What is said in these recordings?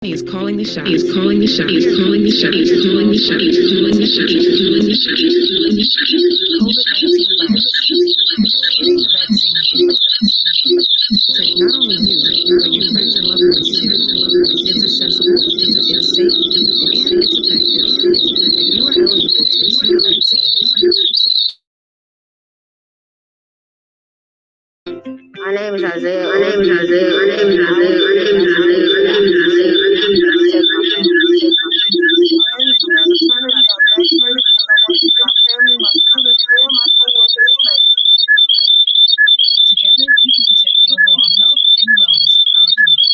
He is calling the shots. He is calling the shots. He is calling the shots. He is calling the shots. He is calling the shots. He is calling the shots. He is calling the shots. COVID-19 virus. Getting the vaccine protect not only you, but your friends and loved ones too. It's accessible, it's safe, and it's effective. If you are eligible to receive a vaccine, my name is Isaiah. My name is Isaiah. My name is Isaiah. My name is Isaiah. My name is Isaiah. together we can protect the overall health and wellness of our community.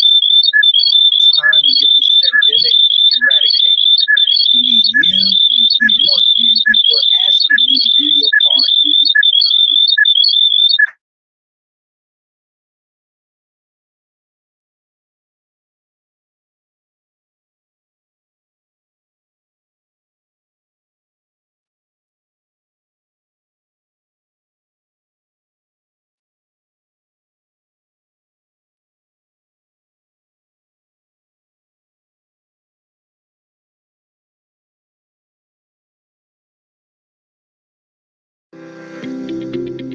It's time to get this pandemic eradicated. We need you. We want you. We're asking you to do your part.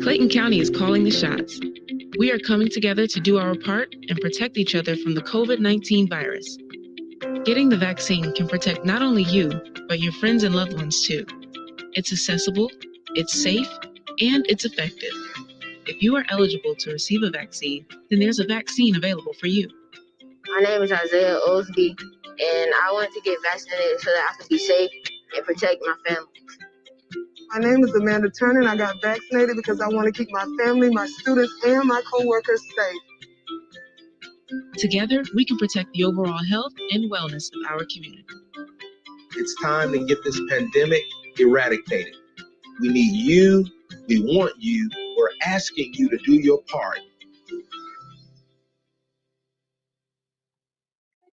Clayton County is calling the shots. We are coming together to do our part and protect each other from the COVID-19 virus. Getting the vaccine can protect not only you, but your friends and loved ones too. It's accessible, it's safe, and it's effective. If you are eligible to receive a vaccine, then there's a vaccine available for you. My name is Isaiah Osby, and I want to get vaccinated so that I can be safe and protect my family. My name is Amanda Turner, and I got vaccinated because I want to keep my family, my students, and my co-workers safe. Together, we can protect the overall health and wellness of our community. It's time to get this pandemic eradicated. We need you. We want you. We're asking you to do your part.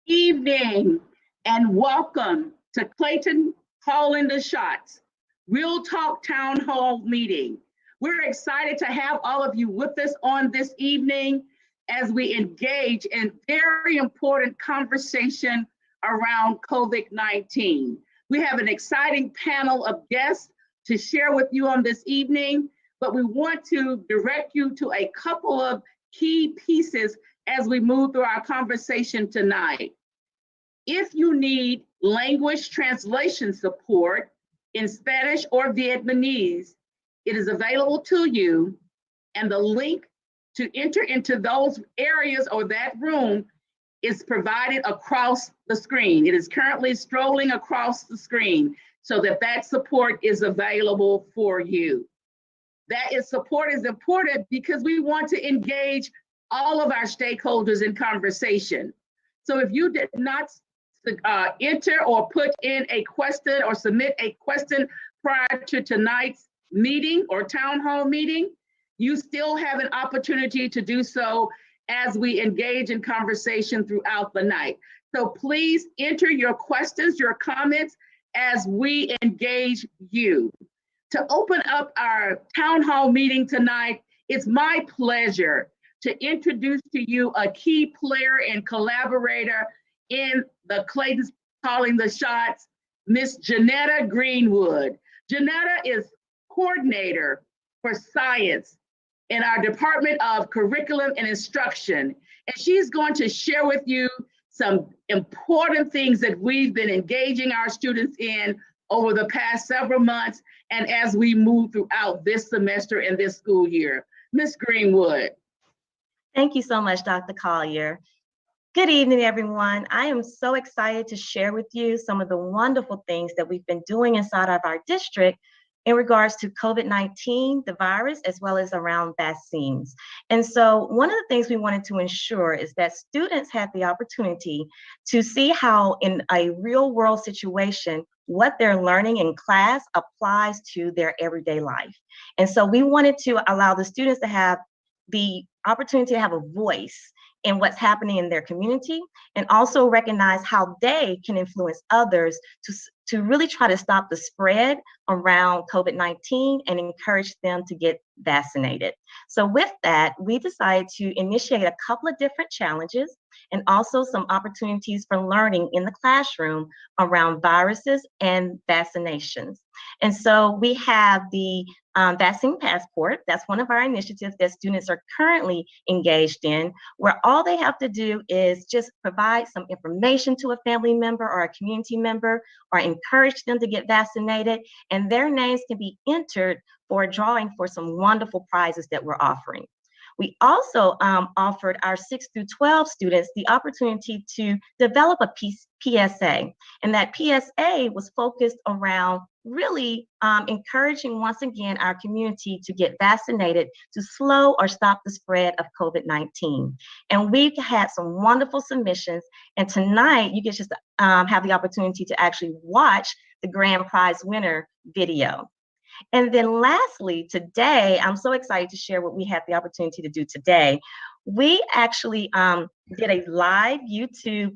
Evening and welcome to Clayton Calling the Shots, Real Talk Town Hall meeting. We're excited to have all of you with us on this evening as we engage in very important conversation around COVID-19. We have an exciting panel of guests to share with you on this evening, but we want to direct you to a couple of key pieces as we move through our conversation tonight. If you need language translation support in Spanish or Vietnamese, it is available to you, and the link to enter into those areas or that room is provided across the screen. It is currently strolling across the screen so that that support is available for you. Support is important because we want to engage all of our stakeholders in conversation. So if you did not enter or put in a question or submit a question prior to tonight's meeting or town hall meeting, you still have an opportunity to do so as we engage in conversation throughout the night. So please enter your questions, your comments as we engage you. To open up our town hall meeting tonight, it's my pleasure to introduce to you a key player and collaborator in the Clayton's Calling the Shots, Miss Janetta Greenwood. Janetta is coordinator for science in our Department of Curriculum and Instruction. And she's going to share with you some important things that we've been engaging our students in over the past several months and as we move throughout this semester and this school year. Ms. Greenwood. Thank you so much, Dr. Collier. Good evening, everyone. I am so excited to share with you some of the wonderful things that we've been doing inside of our district in regards to COVID-19, the virus, as well as around vaccines. And so one of the things we wanted to ensure is that students have the opportunity to see how in a real world situation, what they're learning in class applies to their everyday life. And so we wanted to allow the students to have the opportunity to have a voice in what's happening in their community, and also recognize how they can influence others to really try to stop the spread around COVID-19 and encourage them to get vaccinated. So with that, we decided to initiate a couple of different challenges and also some opportunities for learning in the classroom around viruses and vaccinations. And so we have the vaccine passport. That's one of our initiatives that students are currently engaged in, where all they have to do is just provide some information to a family member or a community member, or encourage them to get vaccinated, and their names can be entered for a drawing for some wonderful prizes that we're offering. We also offered our 6 through 12 students the opportunity to develop a PSA, and that PSA was focused around really encouraging, once again, our community to get vaccinated to slow or stop the spread of COVID-19. And we've had some wonderful submissions, and tonight you get just have the opportunity to actually watch the grand prize winner video. And then lastly, today, I'm so excited to share what we had the opportunity to do today. We actually did a live YouTube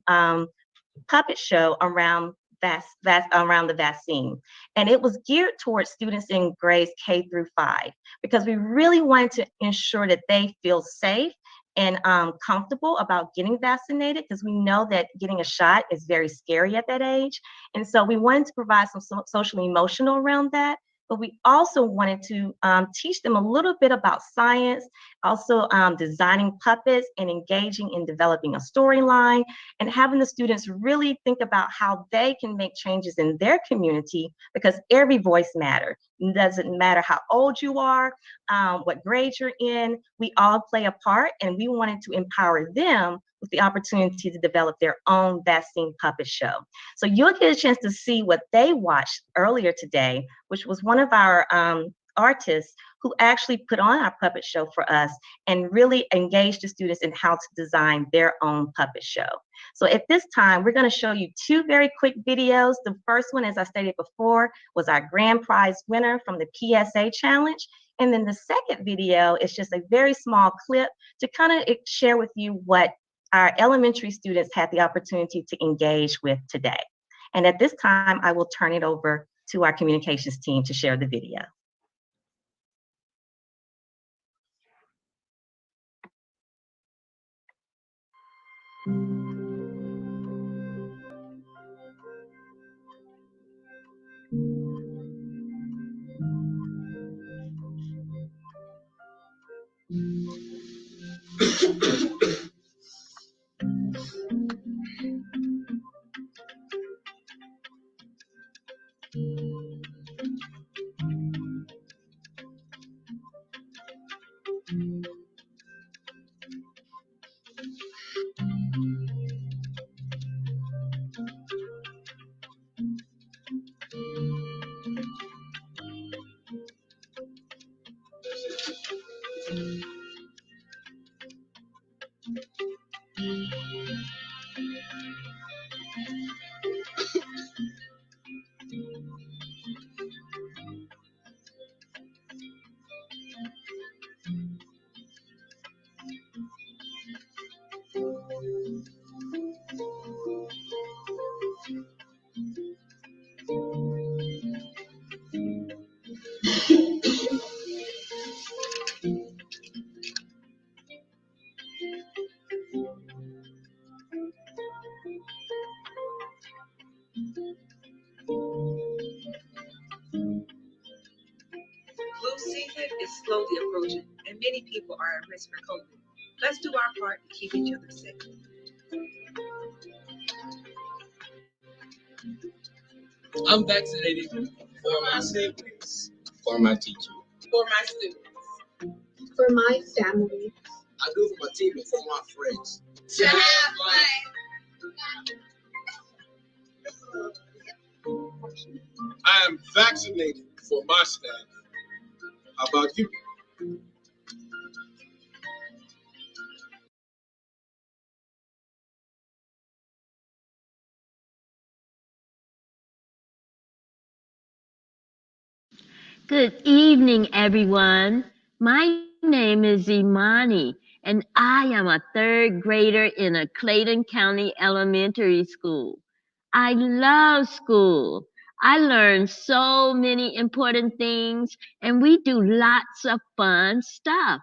puppet show around the vaccine. And it was geared towards students in grades K through 5, because we really wanted to ensure that they feel safe and comfortable about getting vaccinated, because we know that getting a shot is very scary at that age. And so we wanted to provide some social emotional around that. But we also wanted to teach them a little bit about science, also designing puppets and engaging in developing a storyline, and having the students really think about how they can make changes in their community, because every voice matters. It doesn't matter how old you are, what grade you're in, we all play a part, and we wanted to empower them with the opportunity to develop their own vaccine puppet show. So you'll get a chance to see what they watched earlier today, which was one of our artists who actually put on our puppet show for us and really engaged the students in how to design their own puppet show. So at this time, we're going to show you 2 very quick videos. The first one, as I stated before, was our grand prize winner from the PSA challenge. And then the second video is just a very small clip to kind of share with you what our elementary students had the opportunity to engage with today. And at this time, I will turn it over to our communications team to share the video. Flu season is slowly approaching, and many people are at risk for COVID. Let's do our part to keep each other safe. I'm vaccinated for my siblings, for my teacher, for my students, for my family. I do for my team and for my friends. To have fun. I am vaccinated for my staff. How about you? Good evening, everyone. My name is Imani, and I am a third grader in a Clayton County elementary school. I love school. I learn so many important things, and we do lots of fun stuff.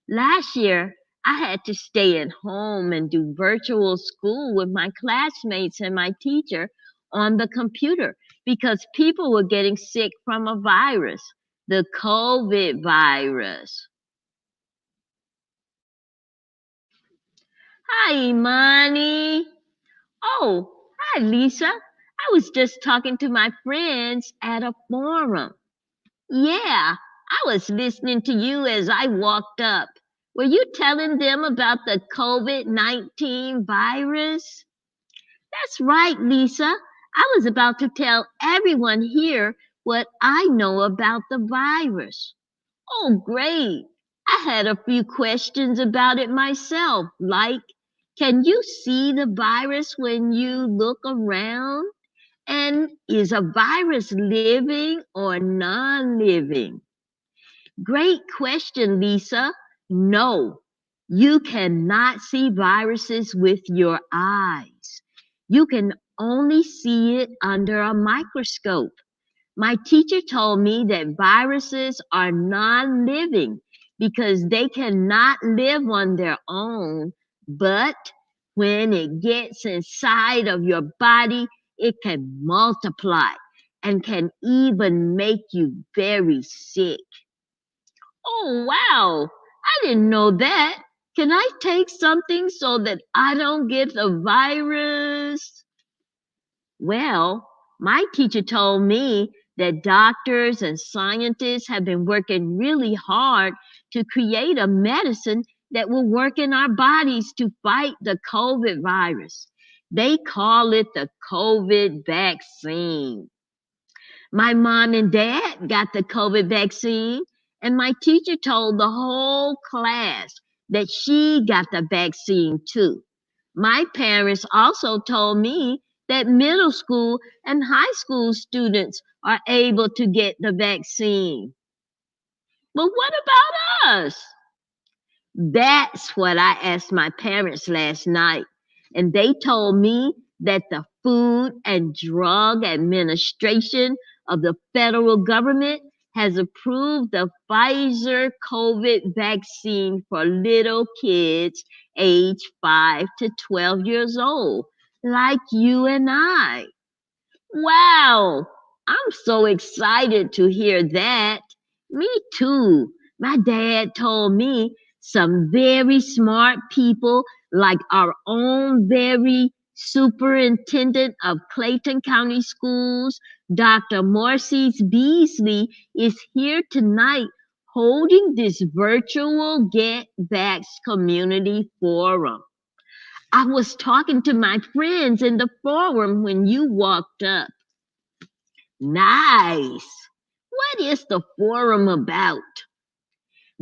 Last year, I had to stay at home and do virtual school with my classmates and my teacher on the computer because people were getting sick from a virus, the COVID virus. Hi, Imani. Oh, hi, Lisa. I was just talking to my friends at a forum. Yeah, I was listening to you as I walked up. Were you telling them about the COVID-19 virus? That's right, Lisa. I was about to tell everyone here what I know about the virus. Oh, great. I had a few questions about it myself, like, can you see the virus when you look around? And is a virus living or non-living? Great question, Lisa. No, you cannot see viruses with your eyes. You can only see it under a microscope. My teacher told me that viruses are non-living because they cannot live on their own, but when it gets inside of your body, it can multiply and can even make you very sick. Oh, wow. I didn't know that. Can I take something so that I don't get the virus? Well, my teacher told me that doctors and scientists have been working really hard to create a medicine that will work in our bodies to fight the COVID virus. They call it the COVID vaccine. My mom and dad got the COVID vaccine, and my teacher told the whole class that she got the vaccine too. My parents also told me that middle school and high school students are able to get the vaccine. But what about us? That's what I asked my parents last night, and they told me that the Food and Drug Administration of the federal government has approved the Pfizer COVID vaccine for little kids aged 5 to 12 years old, like you and I. Wow, I'm so excited to hear that. Me too. My dad told me some very smart people, like our own very superintendent of Clayton County Schools, Dr. Morcease Beasley, is here tonight holding this virtual Get Vax Community Forum. I was talking to my friends in the forum when you walked up. Nice. What is the forum about?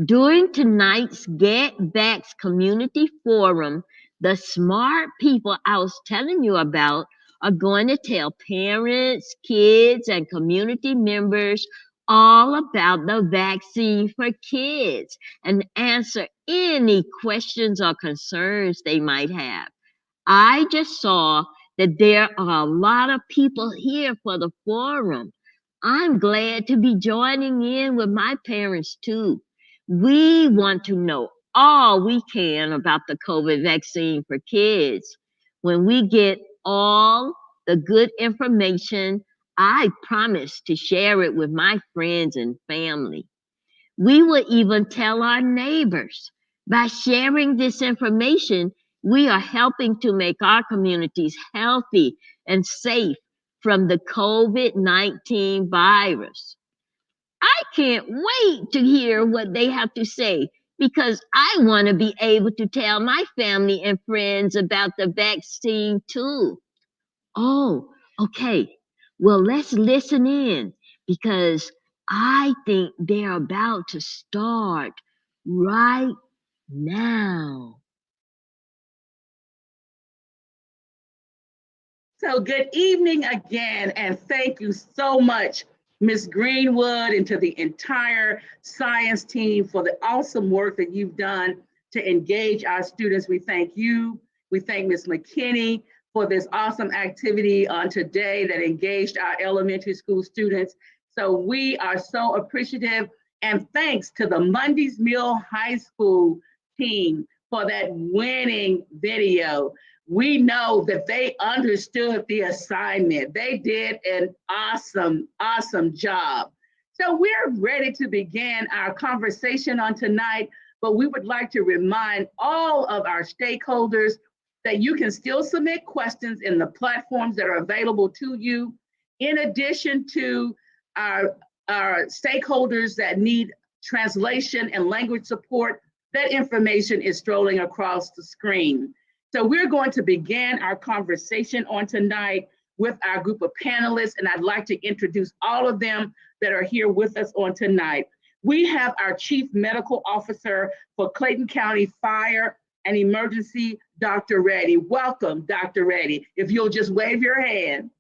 During tonight's Get Vax Community Forum, the smart people I was telling you about are going to tell parents, kids, and community members all about the vaccine for kids and answer any questions or concerns they might have. I just saw that there are a lot of people here for the forum. I'm glad to be joining in with my parents too. We want to know all we can about the COVID vaccine for kids. When we get all the good information, I promise to share it with my friends and family. We will even tell our neighbors. By sharing this information, we are helping to make our communities healthy and safe from the COVID-19 virus. I can't wait to hear what they have to say because I want to be able to tell my family and friends about the vaccine too. Oh, okay. Well, let's listen in because I think they're about to start right now. So good evening again, and thank you so much, Ms. Greenwood, and to the entire science team for the awesome work that you've done to engage our students. We thank you. We thank Ms. McKinney for this awesome activity on today that engaged our elementary school students. So we are so appreciative, and thanks to the Mundy's Mill High School team for that winning video. We know that they understood the assignment. They did an awesome, awesome job. So we're ready to begin our conversation on tonight, but we would like to remind all of our stakeholders that you can still submit questions in the platforms that are available to you. In addition to our stakeholders that need translation and language support, that information is strolling across the screen. So we're going to begin our conversation on tonight with our group of panelists, and I'd like to introduce all of them that are here with us on tonight. We have our Chief Medical Officer for Clayton County Fire and Emergency, Dr. Reddy. Welcome, Dr. Reddy, if you'll just wave your hand.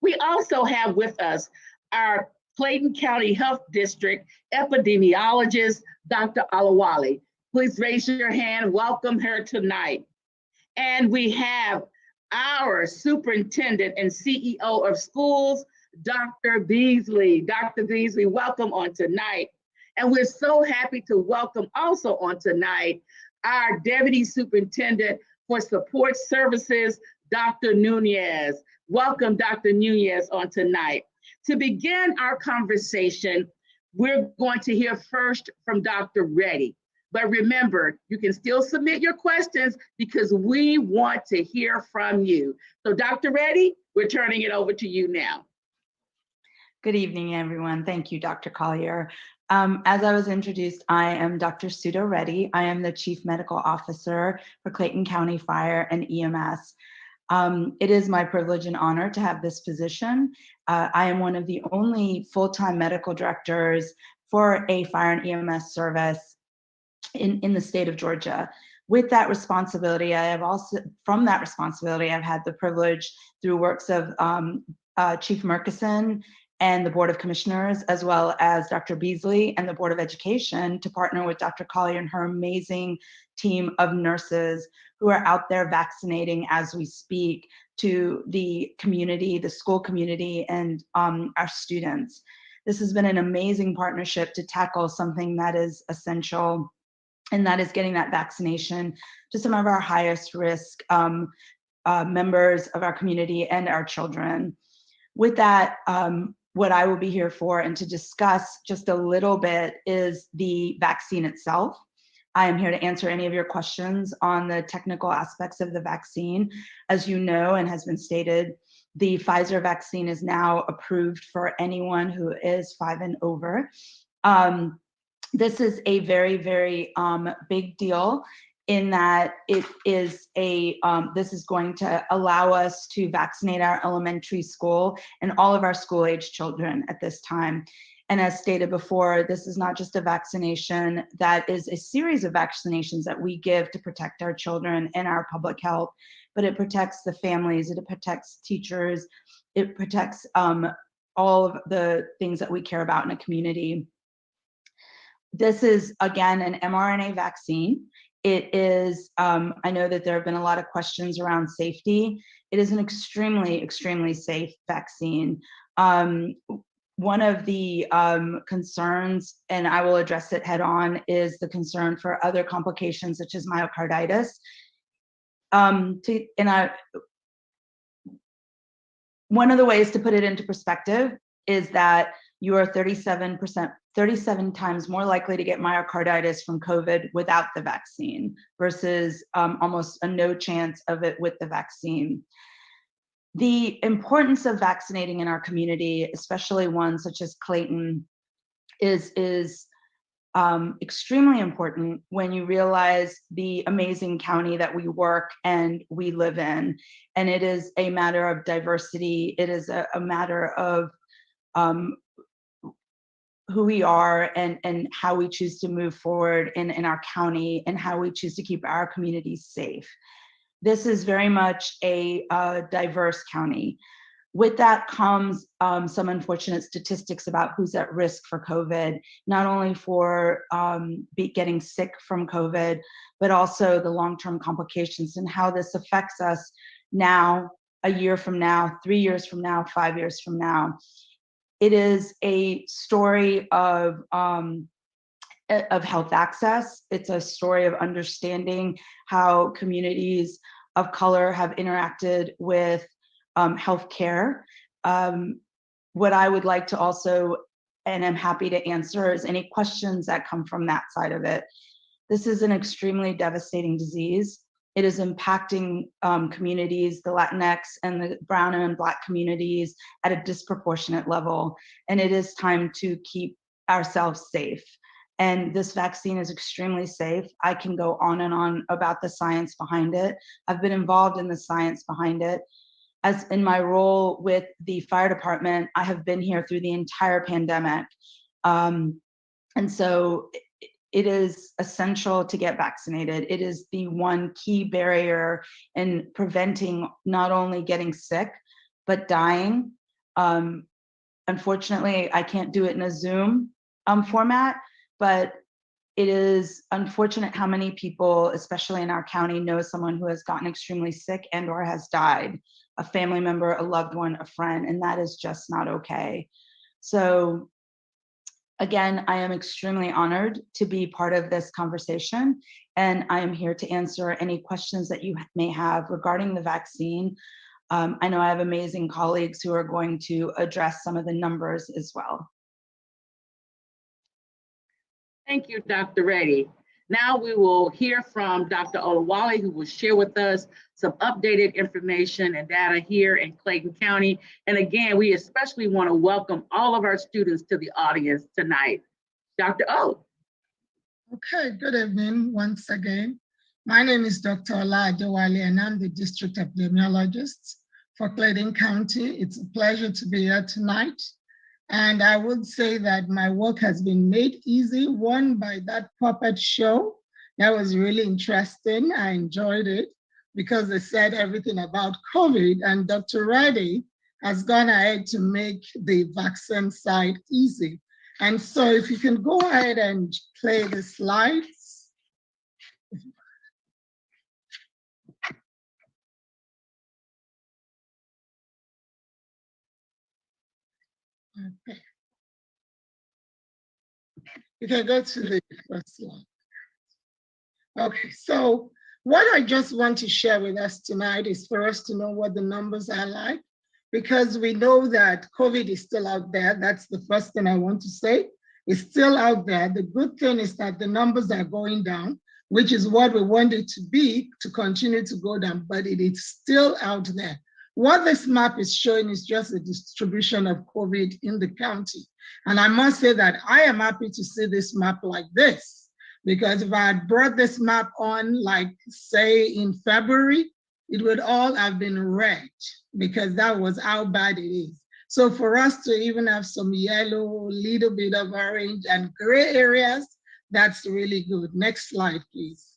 We also have with us our Clayton County Health District Epidemiologist, Dr. Adewale. Please raise your hand, welcome her tonight. And we have our Superintendent and CEO of Schools, Dr. Beasley. Dr. Beasley, welcome on tonight. And we're so happy to welcome also on tonight our Deputy Superintendent for Support Services, Dr. Nunez. Welcome, Dr. Nunez, on tonight. To begin our conversation, we're going to hear first from Dr. Reddy. But remember, you can still submit your questions because we want to hear from you. So Dr. Reddy, we're turning it over to you now. Good evening, everyone. Thank you, Dr. Collier. As I was introduced, I am Dr. Sudha Reddy. I am the Chief Medical Officer for Clayton County Fire and EMS. It is my privilege and honor to have this position. I am one of the only full-time medical directors for a fire and EMS service in the state of Georgia. With that responsibility, I've had the privilege through works of Chief Murchison and the Board of Commissioners, as well as Dr. Beasley and the Board of Education, to partner with Dr. Collier and her amazing team of nurses who are out there vaccinating as we speak to the community, the school community, and our students. This has been an amazing partnership to tackle something that is essential, and that is getting that vaccination to some of our highest risk members of our community and our children. With that, what I will be here for and to discuss just a little bit is the vaccine itself. I am here to answer any of your questions on the technical aspects of the vaccine. As you know, and has been stated, the Pfizer vaccine is now approved for anyone who is 5 and over. This is a very, very big deal in that it is this is going to allow us to vaccinate our elementary school and all of our school age children at this time. And as stated before, this is not just a vaccination, that is a series of vaccinations that we give to protect our children and our public health, but it protects the families, it protects teachers, it protects all of the things that we care about in a community. This is, again, an mRNA vaccine. It is, I know that there have been a lot of questions around safety. It is an extremely, extremely safe vaccine. One of the concerns, and I will address it head on, is the concern for other complications such as myocarditis. One of the ways to put it into perspective is that you are 37 times more likely to get myocarditis from COVID without the vaccine versus almost a no chance of it with the vaccine. The importance of vaccinating in our community, especially one such as Clayton, is extremely important when you realize the amazing county that we work and we live in. And it is a matter of diversity. It is a matter of who we are and how we choose to move forward in our county and how we choose to keep our communities safe. This is very much a diverse county. with that comes some unfortunate statistics about who's at risk for COVID, not only for getting sick from COVID, but also the long-term complications and how this affects us now, a year from now, 3 years from now, 5 years from now. It is a story of health access. It's a story of understanding how communities of color have interacted with healthcare. What I would like to also, and I'm happy to answer, is any questions that come from that side of it. This is an extremely devastating disease. It is impacting communities, the Latinx and the brown and Black communities at a disproportionate level. And it is time to keep ourselves safe. And this vaccine is extremely safe. I can go on and on about the science behind it. I've been involved in the science behind it. As in my role with the fire department, I have been here through the entire pandemic. And so it is essential to get vaccinated. It is the one key barrier in preventing not only getting sick, but dying. Unfortunately, I can't do it in a Zoom format, but it is unfortunate how many people, especially in our county, know someone who has gotten extremely sick and or has died, a family member, a loved one, a friend, and that is just not okay. So again, I am extremely honored to be part of this conversation, and I am here to answer any questions that you may have regarding the vaccine. I know I have amazing colleagues who are going to address some of the numbers as well. Thank you, Dr. Reddy. Now we will hear from Dr. Adewale, who will share with us some updated information and data here in Clayton County. And again, we especially want to welcome all of our students to the audience tonight. Dr. O. Okay, good evening once again. My name is Dr. Olatanwa Adewale, and I'm the District Epidemiologist for Clayton County. It's a pleasure to be here tonight. And I would say that my work has been made easy, one, by that puppet show. That was really interesting. I enjoyed it because they said everything about COVID, and Dr. Reddy has gone ahead to make the vaccine side easy. And so if you can go ahead and play the slides. Okay. You can go to the first slide. Okay, so what I just want to share with us tonight is for us to know what the numbers are like, because we know that COVID is still out there. That's the first thing I want to say. It's still out there. The good thing is that the numbers are going down, which is what we want it to be, to continue to go down, but it is still out there. What this map is showing is just a distribution of COVID in the county. And I must say that I am happy to see this map like this, because if I had brought this map on, like say in February, it would all have been red, because that was how bad it is. So for us to even have some yellow, little bit of orange and gray areas, that's really good. Next slide, please.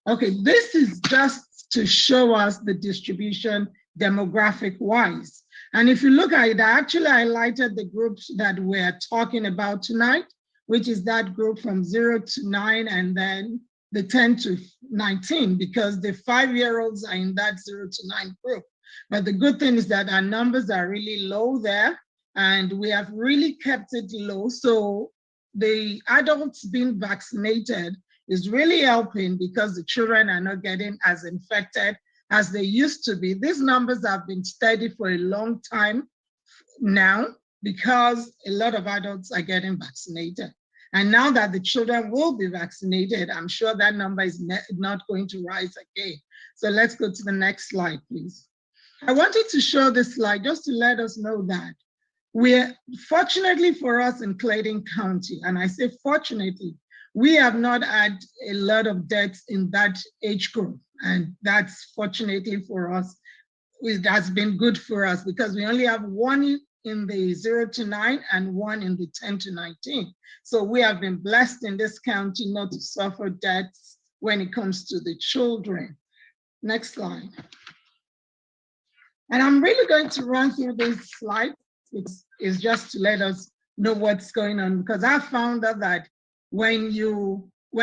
Okay, this is just to show us the distribution demographic wise. And if you look at it, I actually highlighted the groups that we're talking about tonight, which is that group from 0 to 9 and then the 10 to 19, because the 5-year-olds are in that 0 to 9 group. But the good thing is that our numbers are really low there, and we have really kept it low. So the adults being vaccinated is really helping, because the children are not getting as infected as they used to be. These numbers have been steady for a long time now, because a lot of adults are getting vaccinated. And now that the children will be vaccinated, I'm sure that number is not going to rise again. So let's go to the next slide, please. I wanted to show this slide just to let us know that we're, fortunately for us in Clayton County, and I say fortunately, we have not had a lot of deaths in that age group. And that's fortunately for us. It has been good for us, because we only have one in the 0 to 9 and one in the 10 to 19. So we have been blessed in this county not to suffer deaths when it comes to the children. Next slide. And I'm really going to run through this slide. It's just to let us know what's going on, because I found out that when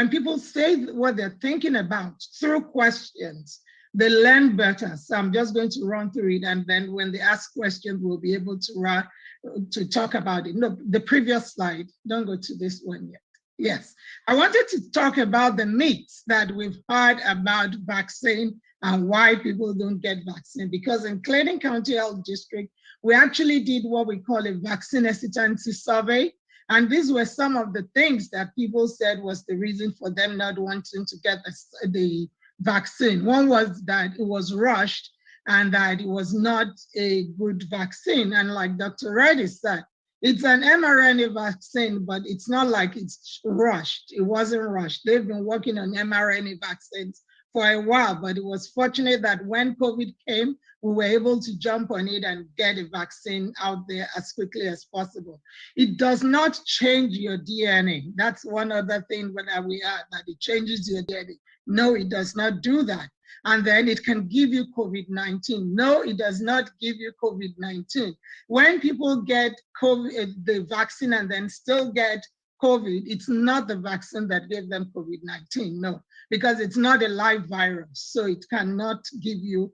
people say what they're thinking about through questions, they learn better. So I'm just going to run through it, and then when they ask questions, we'll be able to talk about it. No, the previous slide, don't go to this one yet. Yes, I wanted to talk about the myths that we've heard about vaccine and why people don't get vaccine. Because in Clayton County Health District, we actually did what we call a vaccine hesitancy survey. And these were some of the things that people said was the reason for them not wanting to get the vaccine. One was that it was rushed and that it was not a good vaccine. And like Dr. Reddy said, it's an mRNA vaccine, but it's not like it's rushed. It wasn't rushed. They've been working on mRNA vaccines for a while, but it was fortunate that when COVID came, we were able to jump on it and get a vaccine out there as quickly as possible. It does not change your DNA. That's one other thing that we add, that it changes your DNA. No, it does not do that. And then it can give you COVID-19. No, it does not give you COVID-19. When people get COVID, the vaccine and then still get COVID, it's not the vaccine that gave them COVID-19, no, because it's not a live virus, so it cannot give you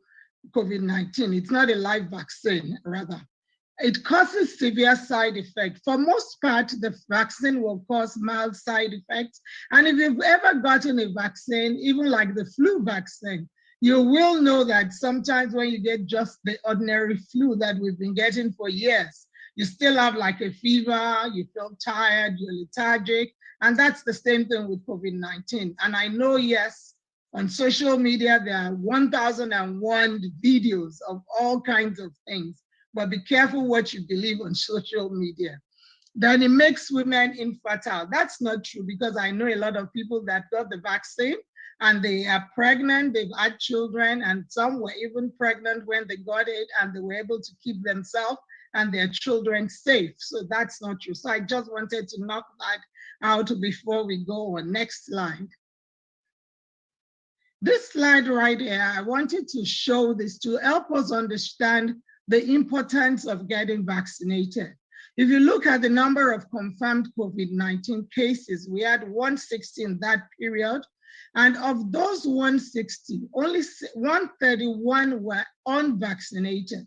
COVID-19. It's not a live vaccine, rather. It causes severe side effects. For most part, the vaccine will cause mild side effects. And if you've ever gotten a vaccine, even like the flu vaccine, you will know that sometimes when you get just the ordinary flu that we've been getting for years, you still have like a fever, you feel tired, you're lethargic, and that's the same thing with COVID-19. And I know, yes, on social media, there are 1,001 videos of all kinds of things, but be careful what you believe on social media. Then it makes women infertile. That's not true, because I know a lot of people that got the vaccine and they are pregnant, they've had children, and some were even pregnant when they got it, and they were able to keep themselves and their children safe. So that's not true. So I just wanted to knock that out before we go on. Next slide. This slide right here, I wanted to show this to help us understand the importance of getting vaccinated. If you look at the number of confirmed COVID-19 cases, we had 160 in that period. And of those 160, only 131 were unvaccinated.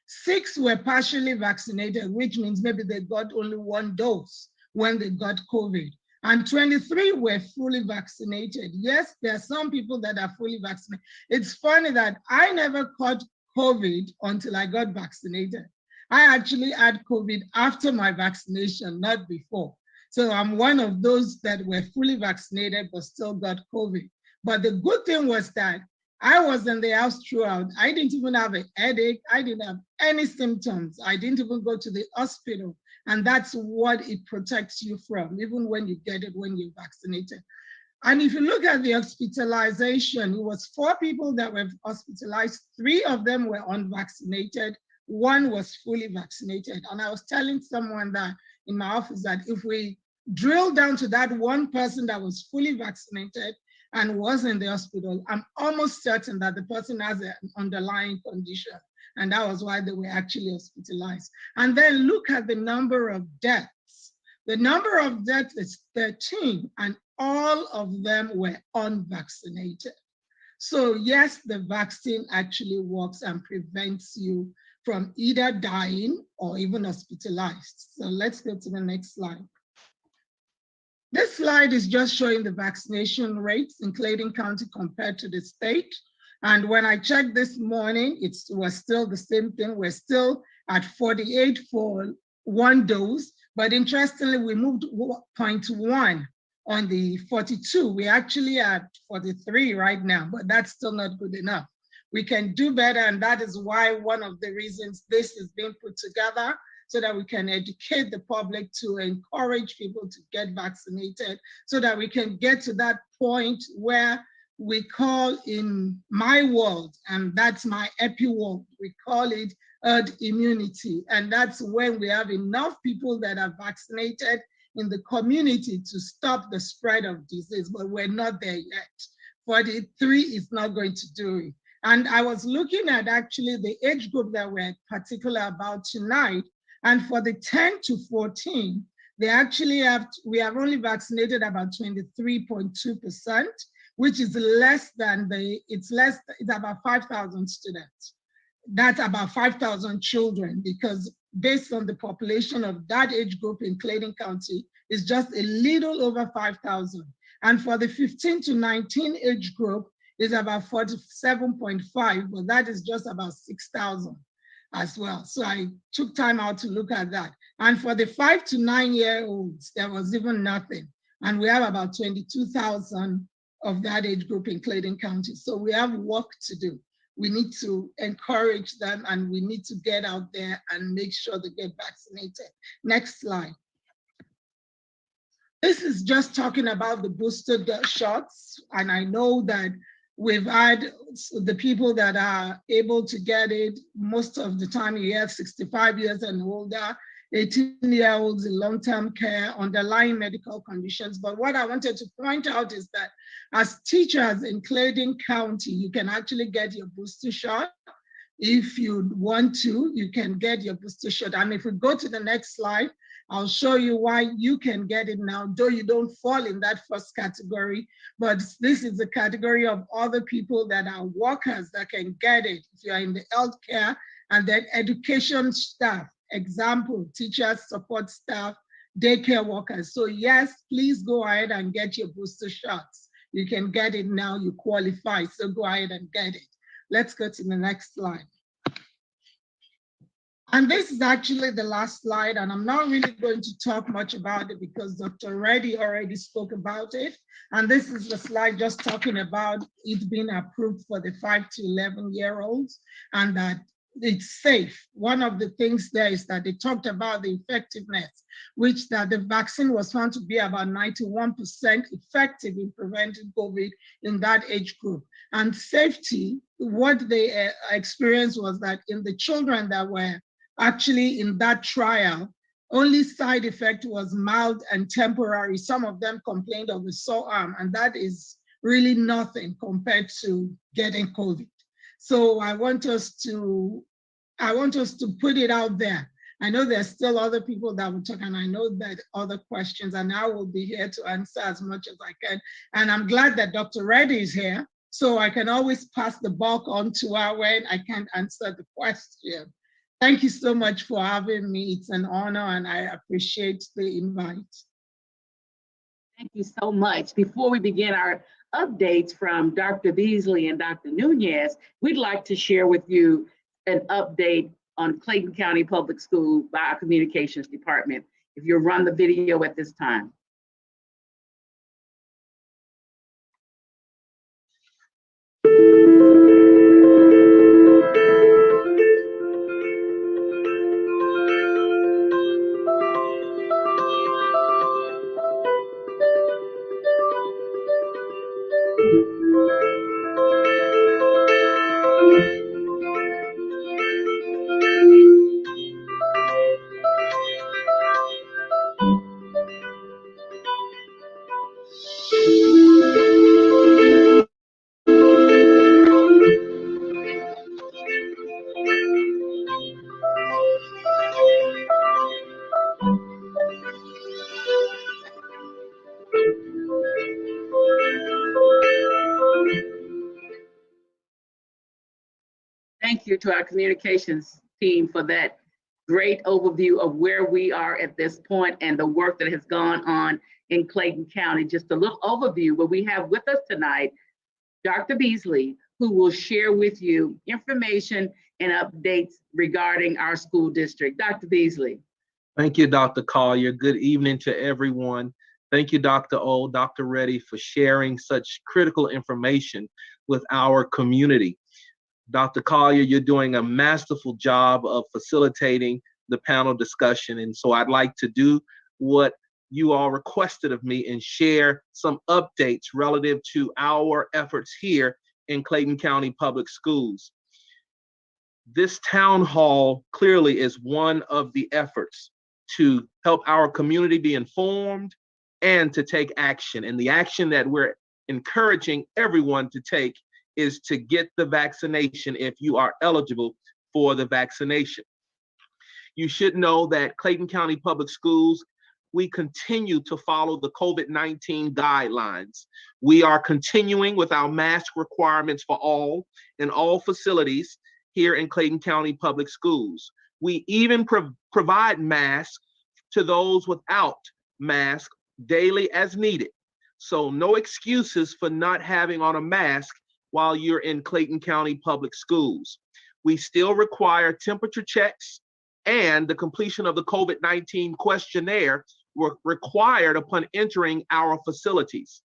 6 were partially vaccinated, which means maybe they got only 1 dose when they got COVID. And 23 were fully vaccinated. Yes, there are some people that are fully vaccinated. It's funny that I never caught COVID until I got vaccinated. I actually had COVID after my vaccination, not before. So I'm one of those that were fully vaccinated but still got COVID. But the good thing was that I was in the house throughout. I didn't even have a headache. I didn't have any symptoms. I didn't even go to the hospital. And that's what it protects you from, even when you get it when you're vaccinated. And if you look at the hospitalization, it was 4 people that were hospitalized. 3 of them were unvaccinated. 1 was fully vaccinated. And I was telling someone that in my office that if we drill down to that 1 person that was fully vaccinated and was in the hospital, I'm almost certain that the person has an underlying condition. And that was why they were actually hospitalized. And then look at the number of deaths. The number of deaths is 13, and all of them were unvaccinated. So yes, the vaccine actually works and prevents you from either dying or even hospitalized. So let's go to the next slide. This slide is just showing the vaccination rates in Clayton County compared to the state. And when I checked this morning, it was still the same thing. We're still at 48 for 1 dose, but interestingly, we moved 0.1 on the 42. We're actually at 43 right now, but that's still not good enough. We can do better, and that is why one of the reasons this is being put together, so that we can educate the public to encourage people to get vaccinated, so that we can get to that point where we call in my world, and that's my epi world, we call it herd immunity. And that's when we have enough people that are vaccinated in the community to stop the spread of disease, but we're not there yet. 43 is not going to do it. And I was looking at actually the age group that we're particular about tonight. And for the 10 to 14, we have only vaccinated about 23.2%, which is less than it's about 5,000 students. That's about 5,000 children, because based on the population of that age group in Clayton County, it's just a little over 5,000. And for the 15 to 19 age group, is about 47.5, but that is just about 6,000 as well. So I took time out to look at that. And for the 5 to 9 year olds, there was even nothing. And we have about 22,000 of that age group in Clayton County. So we have work to do. We need to encourage them, and we need to get out there and make sure they get vaccinated. Next slide. This is just talking about the booster shots. And I know that we've had the people that are able to get it most of the time. You have 65 years and older, 18-year-olds in long-term care, underlying medical conditions. But what I wanted to point out is that as teachers in Clayton County, you can actually get your booster shot. If you want to, you can get your booster shot. And if we go to the next slide, I'll show you why you can get it now, though you don't fall in that first category. But this is the category of other people that are workers that can get it. If you're in the healthcare, and then education staff, example, teachers, support staff, daycare workers. So yes, please go ahead and get your booster shots. You can get it now, you qualify, so go ahead and get it. Let's go to the next slide. And this is actually the last slide, and I'm not really going to talk much about it because Dr. Reddy already spoke about it. And this is the slide just talking about it being approved for the 5 to 11-year-olds, and that it's safe. One of the things there is that they talked about the effectiveness, which that the vaccine was found to be about 91% effective in preventing COVID in that age group. And safety, what they experienced was that in the children that were actually in that trial, only side effect was mild and temporary. Some of them complained of a sore arm, and that is really nothing compared to getting COVID. So I want us to put it out there. I know there's still other people that will talk, and I know that other questions, and I will be here to answer as much as I can. And I'm glad that Dr. Reddy is here, so I can always pass the buck on to her when I can't answer the question. Thank you so much for having me. It's an honor, and I appreciate the invite. Thank you so much. Before we begin our updates from Dr. Beasley and Dr. Nunez, we'd like to share with you an update on Clayton County Public School by our communications department. If you'll run the video at this time. Thank you to our communications team for that great overview of where we are at this point and the work that has gone on in Clayton County. Just a little overview, but we have with us tonight Dr. Beasley, who will share with you information and updates regarding our school district. Dr. Beasley. Thank you, Dr. Collier. Good evening to everyone. Thank you, Dr. O, Dr. Reddy, for sharing such critical information with our community. Dr. Collier, you're doing a masterful job of facilitating the panel discussion. And so I'd like to do what you all requested of me and share some updates relative to our efforts here in Clayton County Public Schools. This town hall clearly is one of the efforts to help our community be informed and to take action. And the action that we're encouraging everyone to take is to get the vaccination if you are eligible for the vaccination. You should know that Clayton County Public Schools, we continue to follow the COVID-19 guidelines. We are continuing with our mask requirements for all in all facilities here in Clayton County Public Schools. We even provide masks to those without mask daily as needed. So no excuses for not having on a mask while you're in Clayton County Public Schools. We still require temperature checks, and the completion of the COVID-19 questionnaire were required upon entering our facilities.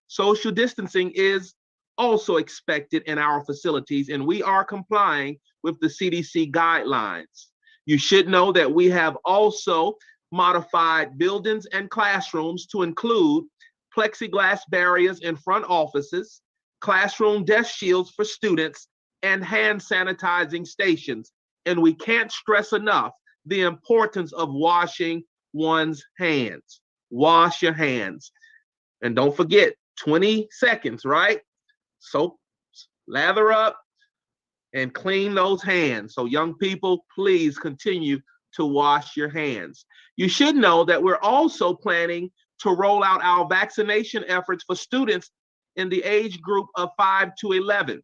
Social distancing is also expected in our facilities, and we are complying with the CDC guidelines. You should know that we have also modified buildings and classrooms to include plexiglass barriers in front offices, classroom desk shields for students, and hand sanitizing stations. And we can't stress enough the importance of washing one's hands. Wash your hands. And don't forget, 20 seconds, right? Soap, lather up, and clean those hands. So young people, please continue to wash your hands. You should know that we're also planning to roll out our vaccination efforts for students in the age group of 5 to 11.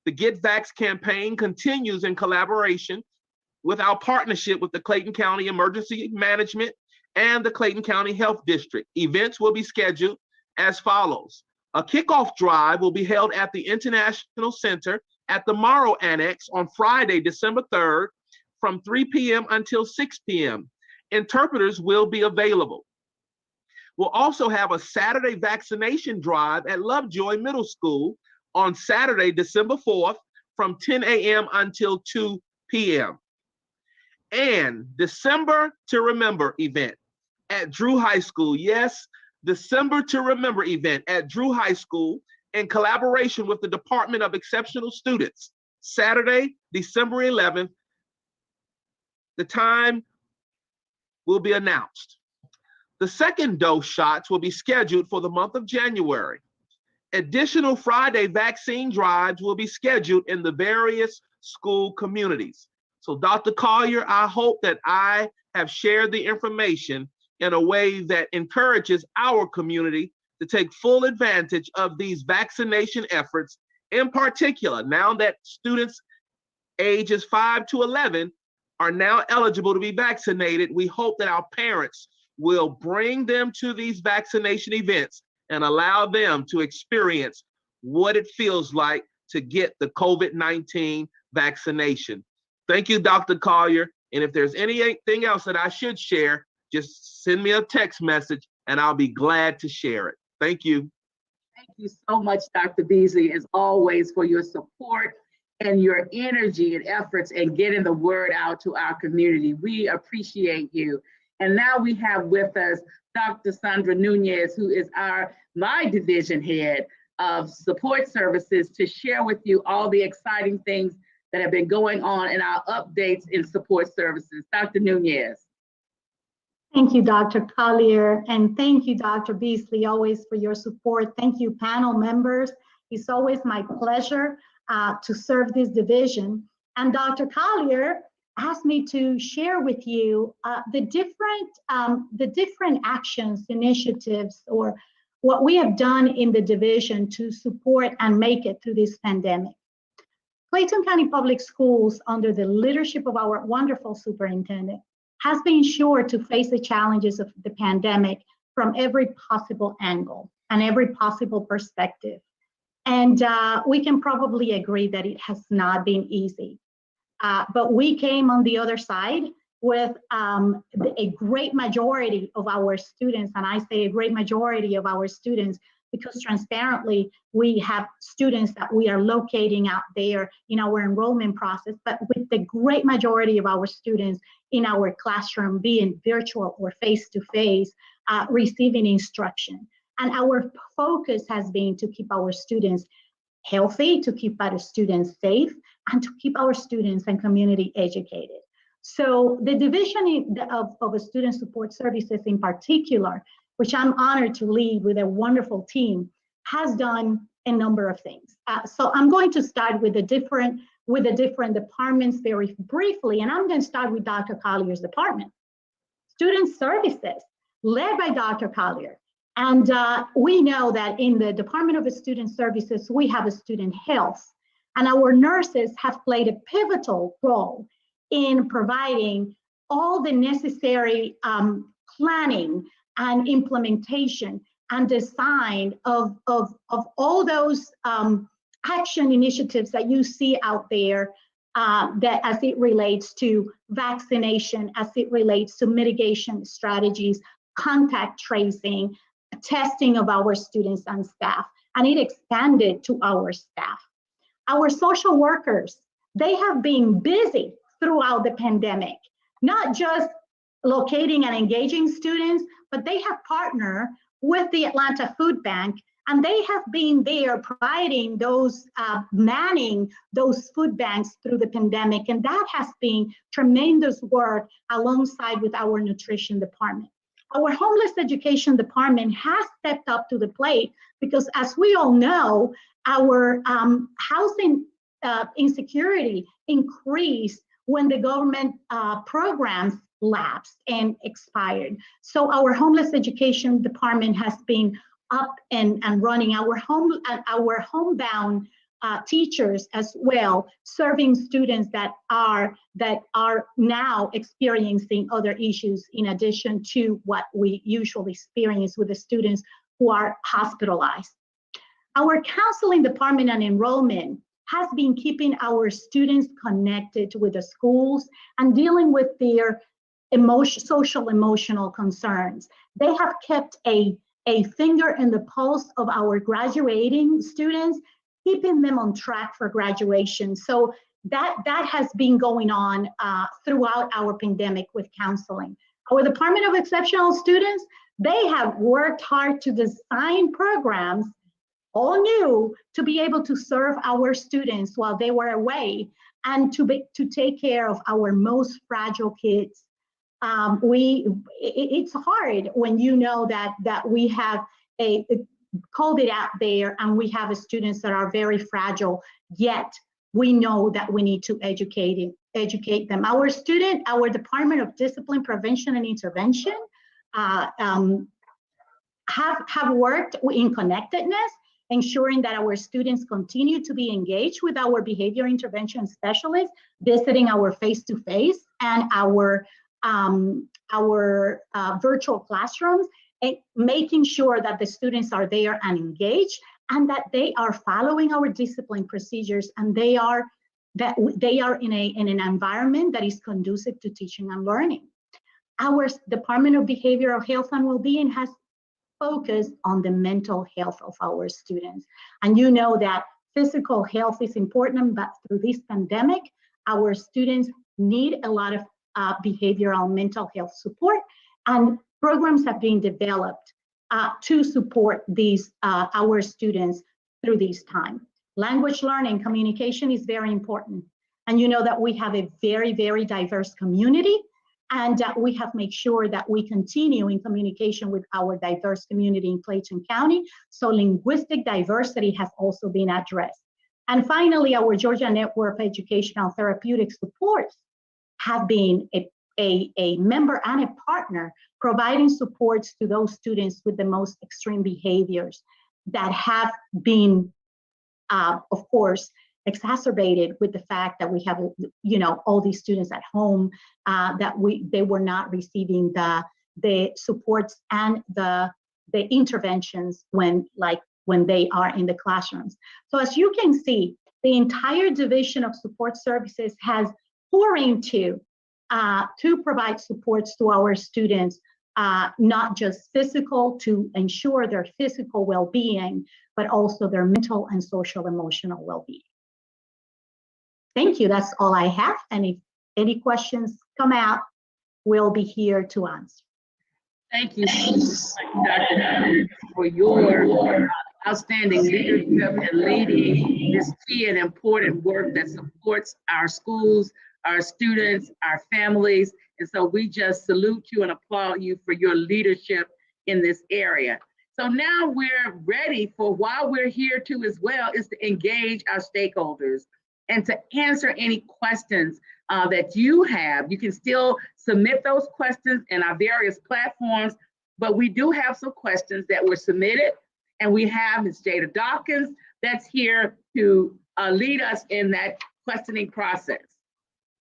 The Get Vax campaign continues in collaboration with our partnership with the Clayton County Emergency Management and the Clayton County Health District. Events will be scheduled as follows. A kickoff drive will be held at the International Center at the Morrow Annex on Friday, December 3rd, from 3 p.m. until 6 p.m. Interpreters will be available. We'll also have a Saturday vaccination drive at Lovejoy Middle School on Saturday, December 4th, from 10 a.m. until 2 p.m. And December to Remember event at Drew High School. Yes, December to Remember event at Drew High School in collaboration with the Department of Exceptional Students. Saturday, December 11th. The time will be announced. The second dose shots will be scheduled for the month of January. Additional Friday vaccine drives will be scheduled in the various school communities. So Dr. Collier, I hope that I have shared the information in a way that encourages our community to take full advantage of these vaccination efforts. In particular, now that students ages 5 to 11 are now eligible to be vaccinated, we hope that our parents will bring them to these vaccination events and allow them to experience what it feels like to get the COVID-19 vaccination. Thank you, Dr. Collier. And if there's anything else that I should share, just send me a text message and I'll be glad to share it. Thank you. Thank you so much, Dr. Beasley, as always, for your support and your energy and efforts in getting the word out to our community. We appreciate you. And now we have with us Dr. Sandra Nunez, who is my division head of support services, to share with you all the exciting things that have been going on in our updates in support services. Dr. Nunez. Thank you, Dr. Collier, and thank you, Dr. Beasley, always for your support. Thank you, panel members. It's always my pleasure to serve this division. And Dr. Collier asked me to share with you the different actions, initiatives, or what we have done in the division to support and make it through this pandemic. Clayton County Public Schools, under the leadership of our wonderful superintendent, has been sure to face the challenges of the pandemic from every possible angle and every possible perspective. And we can probably agree that it has not been easy. But we came on the other side with a great majority of our students, and I say a great majority of our students because transparently, we have students that we are locating out there in our enrollment process, but with the great majority of our students in our classroom being virtual or face-to-face, receiving instruction. And our focus has been to keep our students healthy, to keep our students safe, and to keep our students and community educated. So the division of student support services in particular, which I'm honored to lead with a wonderful team, has done a number of things. So I'm going to start with the different departments very briefly, and I'm going to start with Dr. Collier's department. Student Services, led by Dr. Collier. And we know that in the Department of Student Services, we have a student health, and our nurses have played a pivotal role in providing all the necessary planning and implementation and design of all those action initiatives that you see out there that as it relates to vaccination, as it relates to mitigation strategies, contact tracing, testing of our students and staff, and it expanded to our staff. Our social workers, they have been busy throughout the pandemic, not just locating and engaging students, but they have partnered with the Atlanta Food Bank, and they have been there providing those, manning those food banks through the pandemic, and that has been tremendous work alongside with our nutrition department. Our homeless education department has stepped up to the plate because, as we all know, our housing insecurity increased when the government programs lapsed and expired. So our homeless education department has been up and running. Our homebound teachers as well, serving students that are now experiencing other issues in addition to what we usually experience with the students who are hospitalized. Our counseling department and enrollment has been keeping our students connected with the schools and dealing with their social emotional concerns. They have kept a finger in the pulse of our graduating students, keeping them on track for graduation. So that has been going on throughout our pandemic with counseling. Our Department of Exceptional Students, they have worked hard to design programs, all new, to be able to serve our students while they were away and to take care of our most fragile kids. It's hard when you know that we have a COVID out there and we have students that are very fragile, yet we know that we need to educate them. Our Department of Discipline Prevention and Intervention have worked in connectedness, ensuring that our students continue to be engaged with our behavior intervention specialists, visiting our face-to-face and our virtual classrooms, and making sure that the students are there and engaged, and that they are following our discipline procedures, and they are in an environment that is conducive to teaching and learning. Our Department of Behavioral Health and Wellbeing has focused on the mental health of our students. And you know that physical health is important, but through this pandemic, our students need a lot of behavioral and mental health support, and programs have been developed to support these our students through this time. Language learning, communication is very important. And you know that we have a very, very diverse community, and we have made sure that we continue in communication with our diverse community in Clayton County. So linguistic diversity has also been addressed. And finally, our Georgia Network Educational Therapeutic Supports have been a member and a partner providing supports to those students with the most extreme behaviors that have been, of course, exacerbated with the fact that we have, all these students at home, that they were not receiving the supports and the interventions when they are in the classrooms. So as you can see, the entire Division of Support Services has poured into to provide supports to our students, not just physical, to ensure their physical well-being, but also their mental and social emotional well-being. Thank you, that's all I have. And if any questions come out, we'll be here to answer. Thank you so much, Dr. for your outstanding leadership and leading this key and important work that supports our schools, our students, our families. And so we just salute you and applaud you for your leadership in this area. So now we're ready for, while we're here too as well, is to engage our stakeholders and to answer any questions that you have. You can still submit those questions in our various platforms, but we do have some questions that were submitted, and we have Ms. Jada Dawkins that's here to lead us in that questioning process.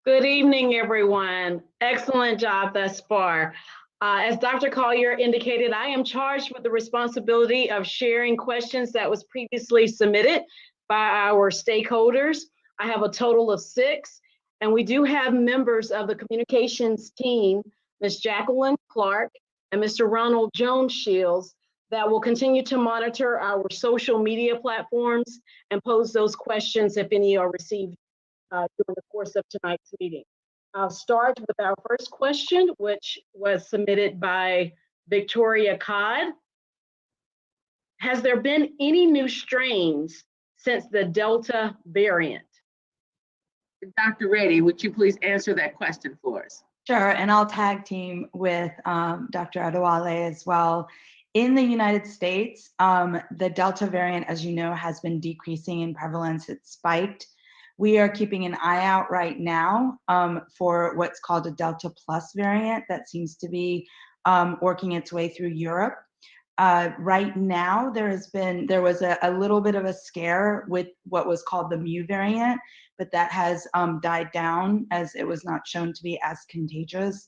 Good evening, everyone. Excellent job thus far. As Dr. Collier indicated, I am charged with the responsibility of sharing questions that was previously submitted by our stakeholders. I have a total of 6, and we do have members of the communications team, Ms. Jacqueline Clark and Mr. Ronald Jones Shields, that will continue to monitor our social media platforms and pose those questions if any are received during the course of tonight's meeting. I'll start with our first question, which was submitted by Victoria Codd. Has there been any new strains since the Delta variant? Dr. Reddy, would you please answer that question for us? Sure, and I'll tag team with Dr. Adewale as well. In the United States, the Delta variant, as you know, has been decreasing in prevalence. It spiked. We are keeping an eye out right now for what's called a Delta Plus variant that seems to be working its way through Europe. Right now, there was a little bit of a scare with what was called the Mu variant, but that has died down as it was not shown to be as contagious.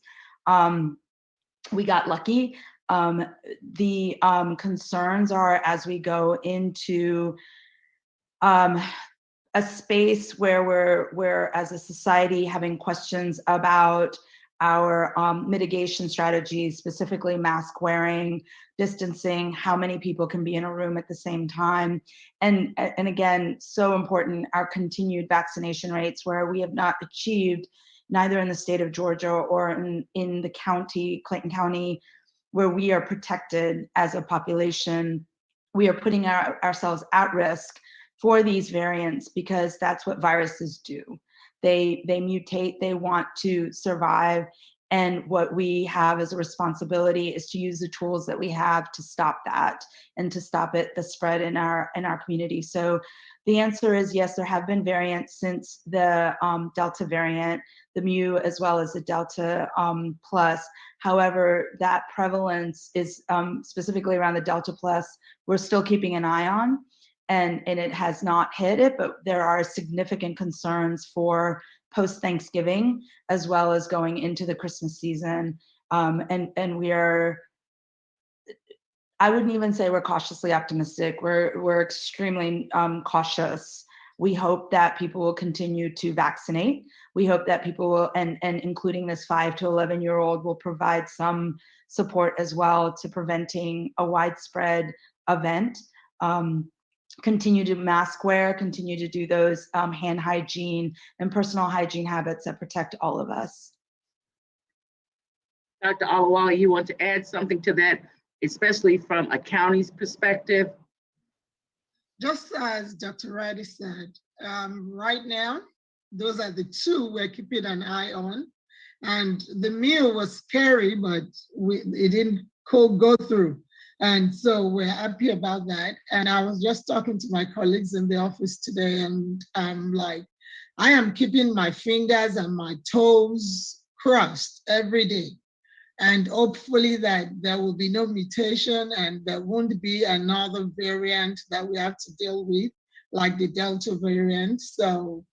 We got lucky. The concerns are, as we go into a space where we're as a society having questions about our mitigation strategies, specifically mask wearing, distancing, how many people can be in a room at the same time. And again, so important, our continued vaccination rates, where we have not achieved, neither in the state of Georgia or in the county, Clayton County, where we are protected as a population. We are putting ourselves at risk for these variants, because that's what viruses do. They mutate, they want to survive, and what we have as a responsibility is to use the tools that we have to stop that and to stop the spread in our community. So the answer is yes, there have been variants since the Delta variant, the Mu as well as the Delta Plus. However, that prevalence is specifically around the Delta Plus, we're still keeping an eye on. And it has not hit it, but there are significant concerns for post-Thanksgiving, as well as going into the Christmas season. And we are, I wouldn't even say we're cautiously optimistic. We're extremely cautious. We hope that people will continue to vaccinate. We hope that people will, and including this 5 to 11-year-old, will provide some support as well to preventing a widespread event. Continue to mask wear, continue to do those hand hygiene and personal hygiene habits that protect all of us. Dr. Adewale, you want to add something to that, especially from a county's perspective? Just as Dr. Reddy said, right now, those are the 2 we're keeping an eye on. And the meal was scary, but it didn't go through. And so we're happy about that. And I was just talking to my colleagues in the office today, and I'm like, I am keeping my fingers and my toes crossed every day. And hopefully that there will be no mutation and there won't be another variant that we have to deal with, like the Delta variant. So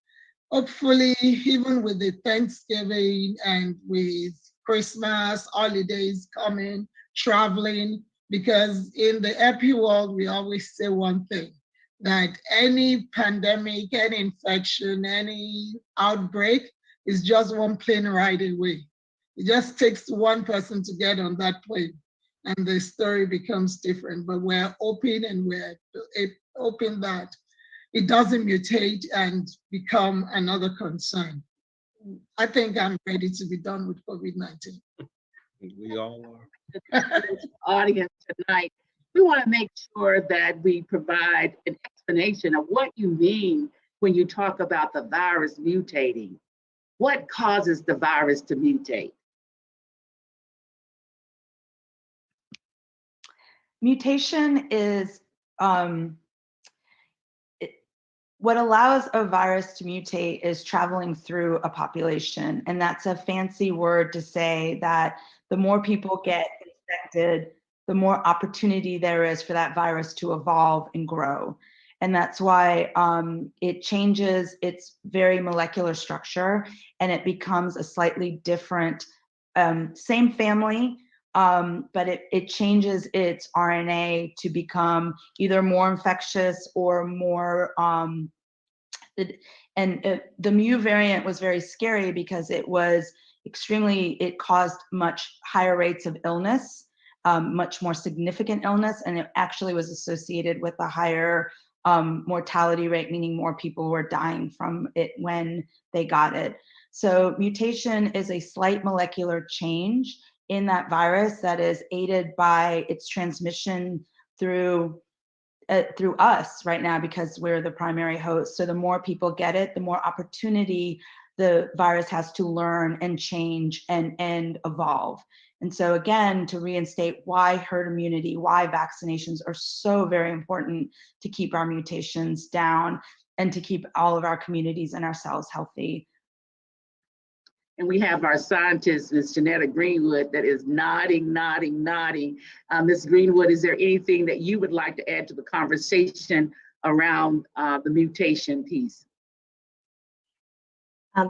hopefully, even with the Thanksgiving and with Christmas, holidays coming, traveling, because in the epi world, we always say one thing, that any pandemic, any infection, any outbreak is just one plane ride away. It just takes one person to get on that plane and the story becomes different. But we're open, and we're hoping that it doesn't mutate and become another concern. I think I'm ready to be done with COVID-19. We all are. Audience tonight, we want to make sure that we provide an explanation of what you mean when you talk about the virus mutating. What causes the virus to mutate? mutation is what allows a virus to mutate is traveling through a population. And that's a fancy word to say that the more people get infected, the more opportunity there is for that virus to evolve and grow. And that's why it changes its very molecular structure and it becomes a slightly different, same family, but it changes its RNA to become either more infectious or more, the mu variant was very scary because it was it caused much higher rates of illness, much more significant illness, and it actually was associated with a higher mortality rate, meaning more people were dying from it when they got it. So mutation is a slight molecular change in that virus that is aided by its transmission through us right now because we're the primary host. So the more people get it, the more opportunity the virus has to learn and change and evolve. And so again, to reinstate why herd immunity, why vaccinations are so very important to keep our mutations down and to keep all of our communities and ourselves healthy. And we have our scientist, Ms. Janetta Greenwood, that is nodding. Ms. Greenwood, is there anything that you would like to add to the conversation around the mutation piece?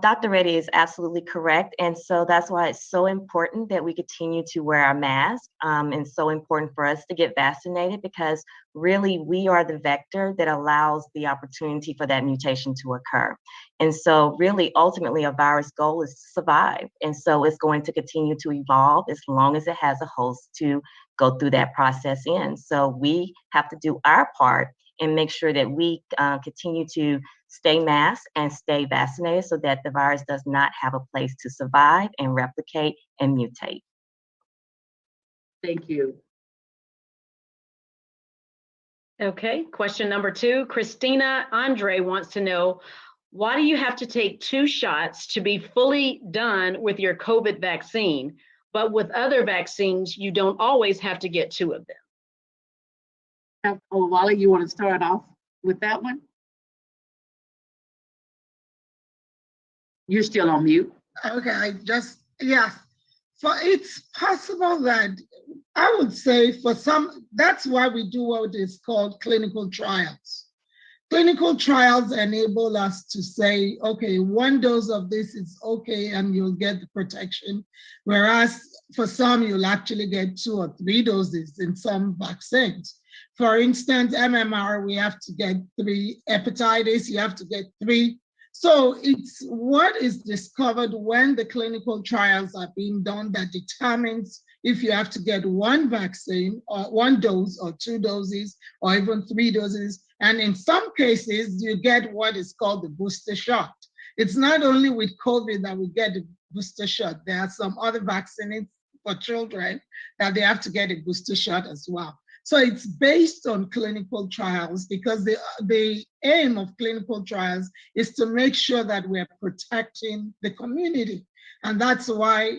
Dr. Reddy is absolutely correct. And so that's why it's so important that we continue to wear our mask. And so important for us to get vaccinated because really we are the vector that allows the opportunity for that mutation to occur. And so really, ultimately, a virus goal is to survive. And so it's going to continue to evolve as long as it has a host to go through that process in. So we have to do our part and make sure that we continue to stay masked and stay vaccinated so that the virus does not have a place to survive and replicate and mutate. Thank you. Okay, question number 2. Christina Andre wants to know, why do you have to take 2 shots to be fully done with your COVID vaccine, but with other vaccines, you don't always have to get 2 of them? Dr. Adewale, you want to start off with that one? You're still on mute. Okay, yes. It's possible that I would say for some, that's why we do what is called clinical trials. Clinical trials enable us to say, okay, 1 dose of this is okay and you'll get the protection. Whereas for some, you'll actually get 2 or 3 doses in some vaccines. For instance, MMR, we have to get 3. Hepatitis, you have to get 3. So it's what is discovered when the clinical trials are being done that determines if you have to get 1 vaccine or 1 dose or 2 doses or even 3 doses. And in some cases, you get what is called the booster shot. It's not only with COVID that we get the booster shot. There are some other vaccines for children that they have to get a booster shot as well. So it's based on clinical trials because the aim of clinical trials is to make sure that we're protecting the community. And that's why,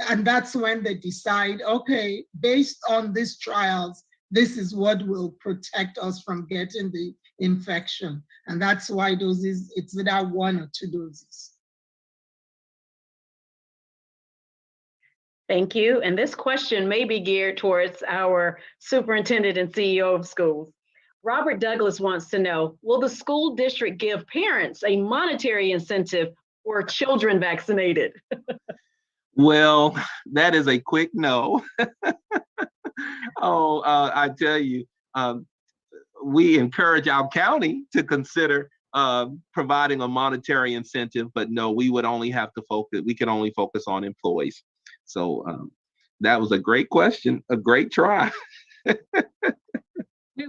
and that's when they decide, okay, based on these trials, this is what will protect us from getting the infection. And that's why doses, it's either 1 or 2 doses. Thank you. And this question may be geared towards our superintendent and CEO of schools. Robert Douglas wants to know, will the school district give parents a monetary incentive for children vaccinated? Well, that is a quick no. I tell you, we encourage our county to consider providing a monetary incentive, but no, we would only have to focus, we can only focus on employees. So that was a great question, a great try. We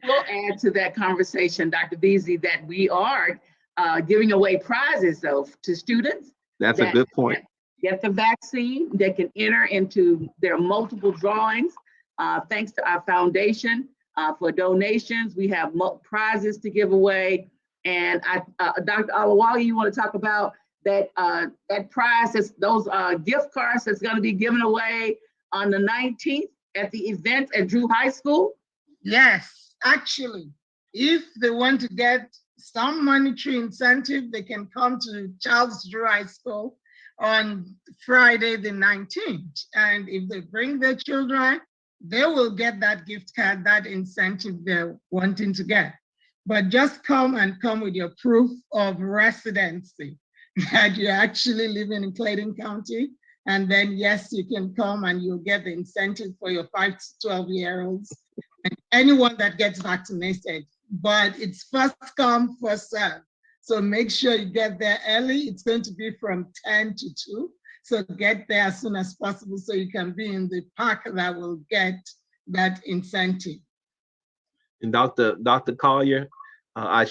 will add to that conversation, Dr. Beasley, that we are giving away prizes though to students. That's a good point. Get the vaccine, they can enter into their multiple drawings. Thanks to our foundation for donations, we have prizes to give away. And Dr. Adewale, you want to talk about that prize, those gift cards that's going to be given away on the 19th at the event at Drew High School? Yes, actually, if they want to get some monetary incentive, they can come to Charles Drew High School on Friday the 19th. And if they bring their children, they will get that gift card, that incentive they're wanting to get. But just come with your proof of residency that you're actually living in Clayton County. And then, yes, you can come and you'll get the incentive for your 5 to 12-year-olds and anyone that gets vaccinated. But it's first come, first serve. So make sure you get there early. It's going to be from 10 to 2. So get there as soon as possible so you can be in the park that will get that incentive. And Dr. Collier, I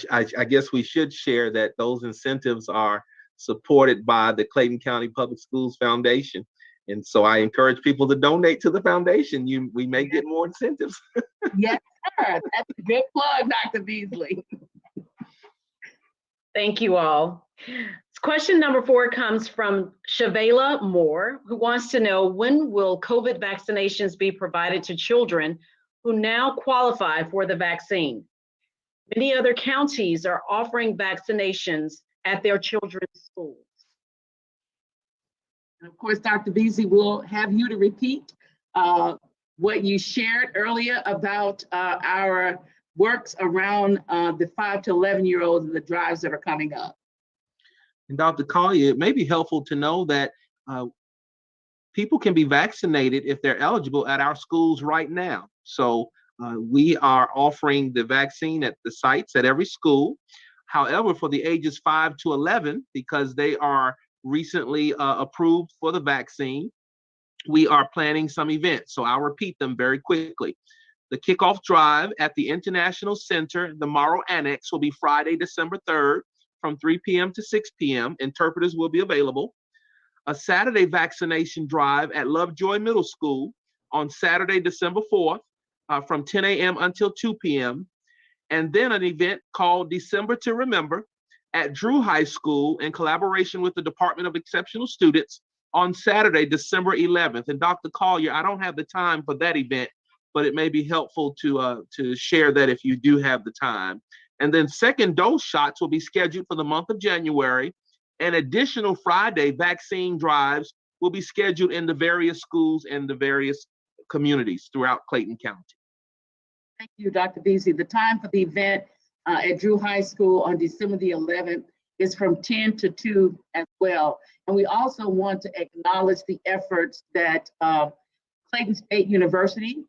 guess we should share that those incentives are supported by the Clayton County Public Schools Foundation. And so I encourage people to donate to the foundation. We may get more incentives. Yes, sir. That's a good plug, Dr. Beasley. Thank you all. Question number 4 comes from Shavela Moore, who wants to know, when will COVID vaccinations be provided to children who now qualify for the vaccine? Many other counties are offering vaccinations at their children's schools. And of course, Dr. Beasley will have you to repeat what you shared earlier about our works around the 5 to 11-year-olds and the drives that are coming up. And Dr. Collier, it may be helpful to know that people can be vaccinated if they're eligible at our schools right now. So we are offering the vaccine at the sites at every school. However, for the ages 5 to 11, because they are recently approved for the vaccine, we are planning some events. So I'll repeat them very quickly. The kickoff drive at the International Center, the Morrow Annex, will be Friday, December 3rd from 3 p.m. to 6 p.m. Interpreters will be available. A Saturday vaccination drive at Lovejoy Middle School on Saturday, December 4th from 10 a.m. until 2 p.m. And then an event called December to Remember at Drew High School in collaboration with the Department of Exceptional Students on Saturday, December 11th. And Dr. Collier, I don't have the time for that event, but it may be helpful to share that if you do have the time. And then second dose shots will be scheduled for the month of January, and additional Friday vaccine drives will be scheduled in the various schools and the various communities throughout Clayton County. Thank you, Dr. Beasley. The time for the event at Drew High School on December the 11th is from 10 to 2 as well. And we also want to acknowledge the efforts that Clayton State University,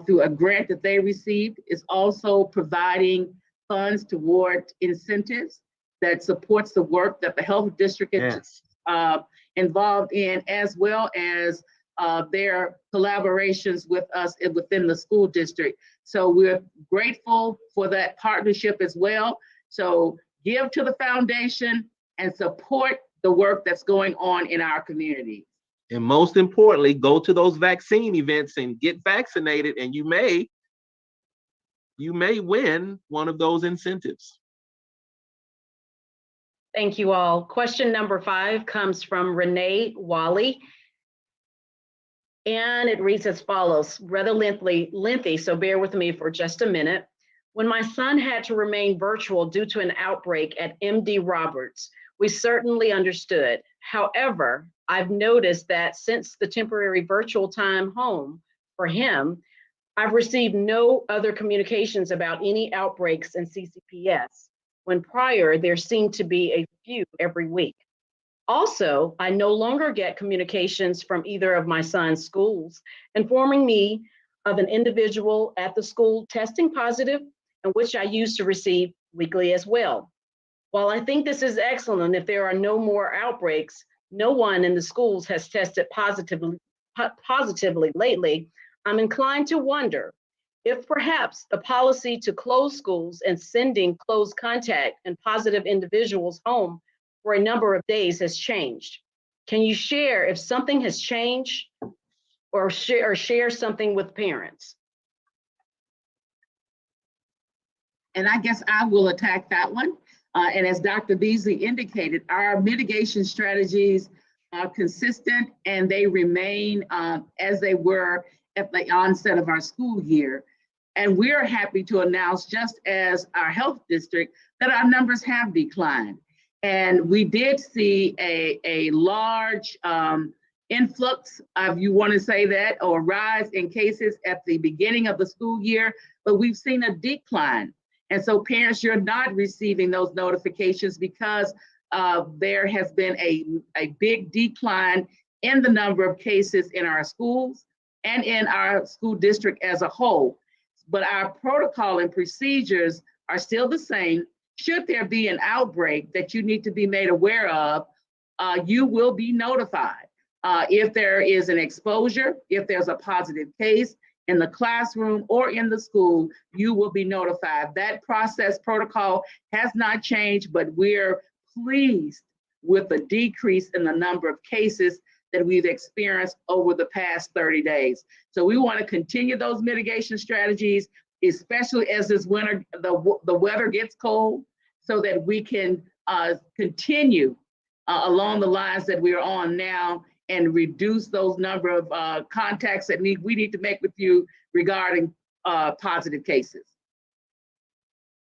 through a grant that they received, is also providing funds toward incentives that supports the work that the health district is involved in, as well as their collaborations with us within the school district. So we're grateful for that partnership as well. So give to the foundation and support the work that's going on in our community. And most importantly, go to those vaccine events and get vaccinated, and you may win one of those incentives. Thank you all. Question number 5 comes from Renee Wally. And it reads as follows, rather lengthy, so bear with me for just a minute. When my son had to remain virtual due to an outbreak at MD Roberts, we certainly understood. However, I've noticed that since the temporary virtual time home for him, I've received no other communications about any outbreaks in CCPS, when prior there seemed to be a few every week. Also, I no longer get communications from either of my son's schools informing me of an individual at the school testing positive, and which I used to receive weekly as well. While I think this is excellent, if there are no more outbreaks, no one in the schools has tested positively lately, I'm inclined to wonder if perhaps the policy to close schools and sending close contact and positive individuals home for a number of days has changed. Can you share if something has changed, or share something with parents? And I guess I will attack that one. And as Dr. Beasley indicated, our mitigation strategies are consistent, and they remain as they were at the onset of our school year. And we're happy to announce, just as our health district, that our numbers have declined. And we did see a large influx, if you want to say that, or rise in cases at the beginning of the school year, but we've seen a decline. And so parents, you're not receiving those notifications because there has been a big decline in the number of cases in our schools and in our school district as a whole. But our protocol and procedures are still the same. Should there be an outbreak that you need to be made aware of, you will be notified. If there is an exposure, if there's a positive case in the classroom or in the school, you will be notified. That process protocol has not changed, but we're pleased with the decrease in the number of cases that we've experienced over the past 30 days. So we want to continue those mitigation strategies, especially as this winter, the weather gets cold, so that we can continue along the lines that we're on now and reduce those number of contacts that we need to make with you regarding positive cases.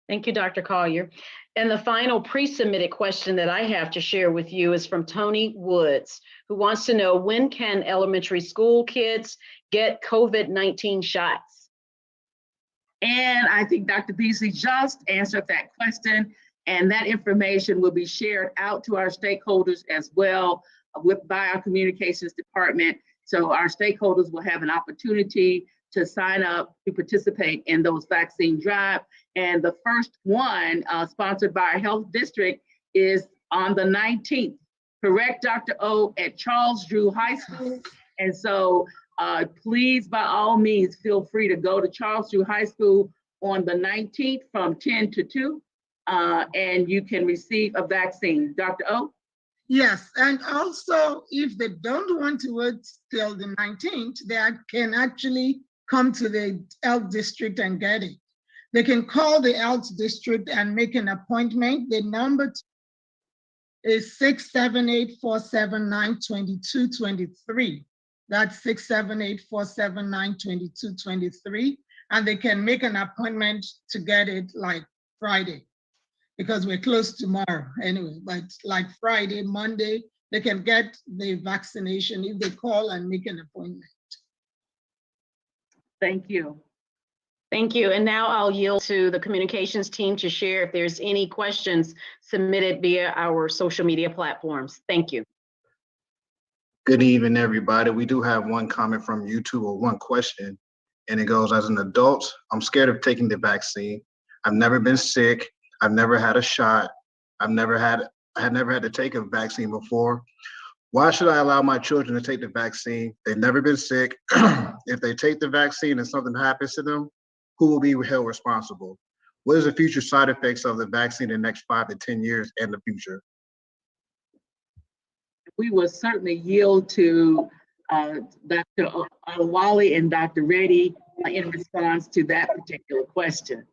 Thank you, Dr. Collier. And the final pre-submitted question that I have to share with you is from Tony Woods, who wants to know, when can elementary school kids get COVID-19 shots? And I think Dr. Beasley just answered that question, and that information will be shared out to our stakeholders as well by our communications department. So our stakeholders will have an opportunity to sign up to participate in those vaccine drive. And the first one sponsored by our health district is on the 19th, correct, Dr. O, at Charles Drew High School. And so please, by all means, feel free to go to Charles Drew High School on the 19th from 10 to 2, and you can receive a vaccine. Dr. O? Yes, and also if they don't want to wait till the 19th, they can actually come to the health district and get it. They can call the health district and make an appointment. The number is 678-479-2223. That's 678-479-2223. And they can make an appointment to get it like Friday, because we're closed tomorrow anyway, but like Friday, Monday, they can get the vaccination if they call and make an appointment. Thank you. Thank you. And now I'll yield to the communications team to share if there's any questions submitted via our social media platforms. Thank you. Good evening, everybody. We do have one comment from YouTube, or one question, and it goes, as an adult, I'm scared of taking the vaccine. I've never been sick. I've never had a shot. I had never had to take a vaccine before. Why should I allow my children to take the vaccine? They've never been sick. If they take the vaccine and something happens to them, who will be held responsible? What is the future side effects of the vaccine in the next 5 to 10 years and the future? We will certainly yield to Dr. Adewale and Dr. Reddy in response to that particular question.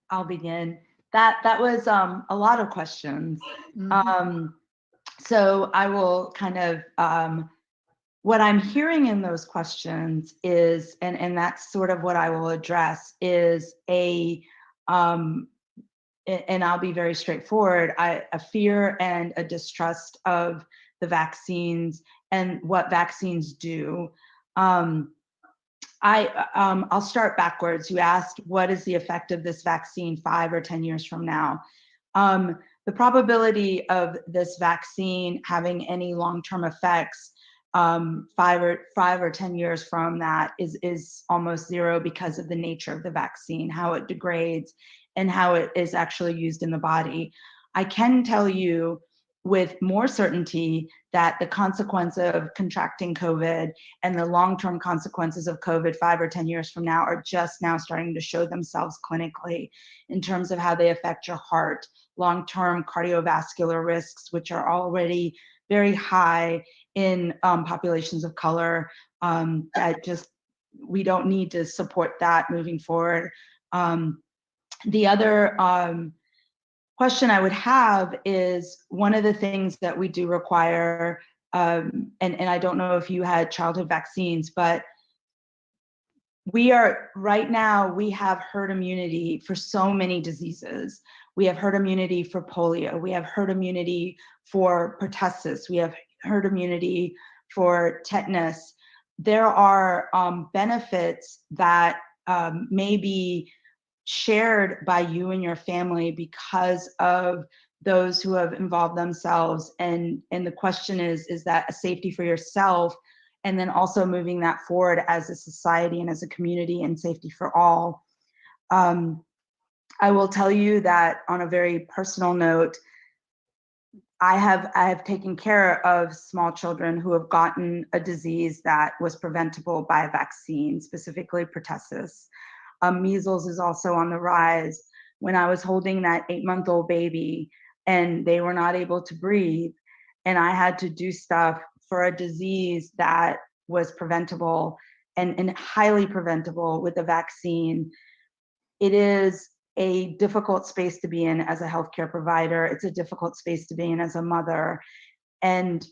I'll begin. That was a lot of questions. Mm-hmm. So I will kind of, what I'm hearing in those questions is, and that's sort of what I will address, is and I'll be very straightforward, a fear and a distrust of the vaccines and what vaccines do. I'll start backwards. You asked, what is the effect of this vaccine 5 or 10 years from now? The probability of this vaccine having any long-term effects 5 or 10 years from that is almost zero, because of the nature of the vaccine, how it degrades and how it is actually used in the body. I can tell you with more certainty that the consequence of contracting COVID and the long-term consequences of COVID 5 or 10 years from now are just now starting to show themselves clinically in terms of how they affect your heart, long-term cardiovascular risks, which are already very high in populations of color. We don't need to support that moving forward. The other question I would have is, one of the things that we do require and I don't know if you had childhood vaccines, but right now, we have herd immunity for so many diseases. We have herd immunity for polio. We have herd immunity for pertussis. We have herd immunity for tetanus. There are benefits that may be shared by you and your family because of those who have involved themselves. And the question is that a safety for yourself? And then also moving that forward as a society and as a community and safety for all. I will tell you that on a very personal note, I have taken care of small children who have gotten a disease that was preventable by a vaccine, specifically pertussis. Measles is also on the rise. When I was holding that 8-month-old baby and they were not able to breathe, and I had to do stuff for a disease that was preventable and highly preventable with a vaccine, it is a difficult space to be in as a healthcare provider. It's a difficult space to be in as a mother. And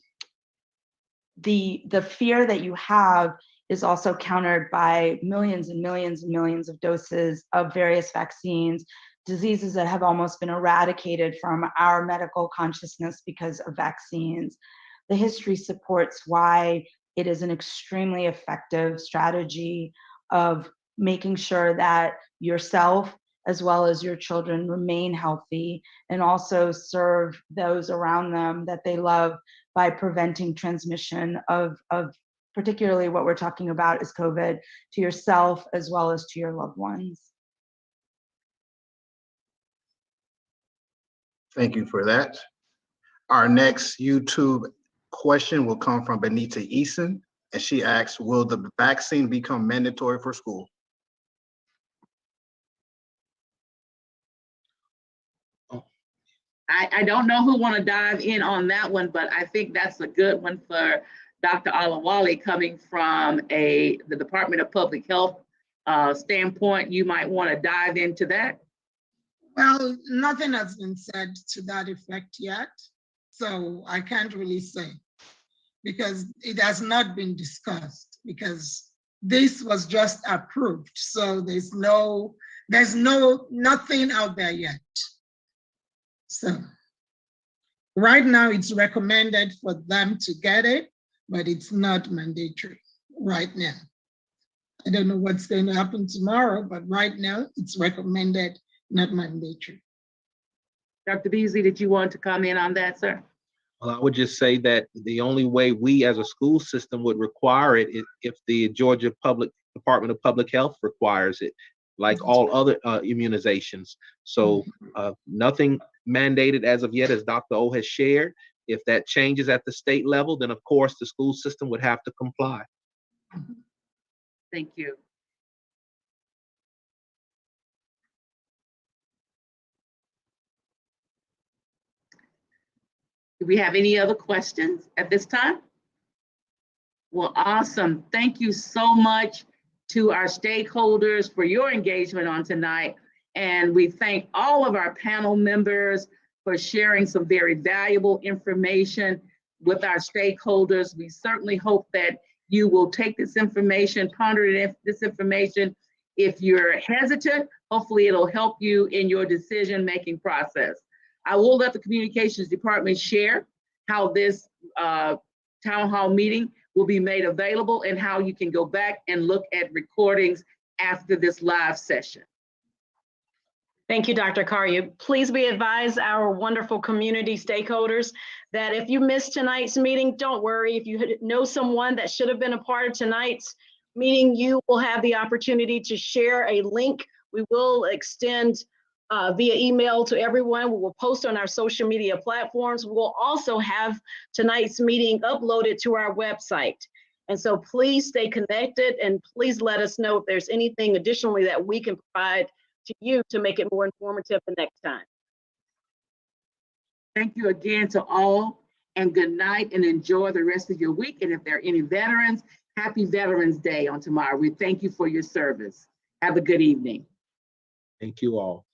the fear that you have is also countered by millions and millions and millions of doses of various vaccines, diseases that have almost been eradicated from our medical consciousness because of vaccines. The history supports why it is an extremely effective strategy of making sure that yourself as well as your children remain healthy and also serve those around them that they love by preventing transmission of particularly what we're talking about is COVID to yourself as well as to your loved ones. Thank you for that. Our next YouTube question will come from Benita Eason, and she asks, will the vaccine become mandatory for school? I don't know who want to dive in on that one, but I think that's a good one for Dr. Adewale coming from the Department of Public Health standpoint. You might want to dive into that. Well, nothing has been said to that effect yet, so I can't really say because it has not been discussed because this was just approved. So there's nothing out there yet. So right now it's recommended for them to get it, but it's not mandatory right now. I don't know what's going to happen tomorrow, but right now it's recommended, not mandatory. Dr. Beasley, did you want to comment on that, sir? Well, I would just say that the only way we as a school system would require it is if the Georgia Department of Public Health requires it, like all other immunizations. So nothing mandated as of yet, as Dr. O has shared. If that changes at the state level, then of course the school system would have to comply. Thank you. Do we have any other questions at this time? Well, awesome. Thank you so much to our stakeholders for your engagement on tonight. And we thank all of our panel members for sharing some very valuable information with our stakeholders. We certainly hope that you will take this information, ponder this information. If you're hesitant, hopefully it'll help you in your decision-making process. I will let the communications department share how this town hall meeting will be made available and how you can go back and look at recordings after this live session. Thank you, Dr. Collier. Please be advised, our wonderful community stakeholders, that if you missed tonight's meeting, don't worry. If you know someone that should have been a part of tonight's meeting, you will have the opportunity to share a link. We will extend via email to everyone. We will post on our social media platforms. We will also have tonight's meeting uploaded to our website. And so please stay connected and please let us know if there's anything additionally that we can provide to you to make it more informative the next time. Thank you again to all, and good night, and enjoy the rest of your week. And if there are any veterans, happy Veterans Day on tomorrow. We thank you for your service. Have a good evening. Thank you all.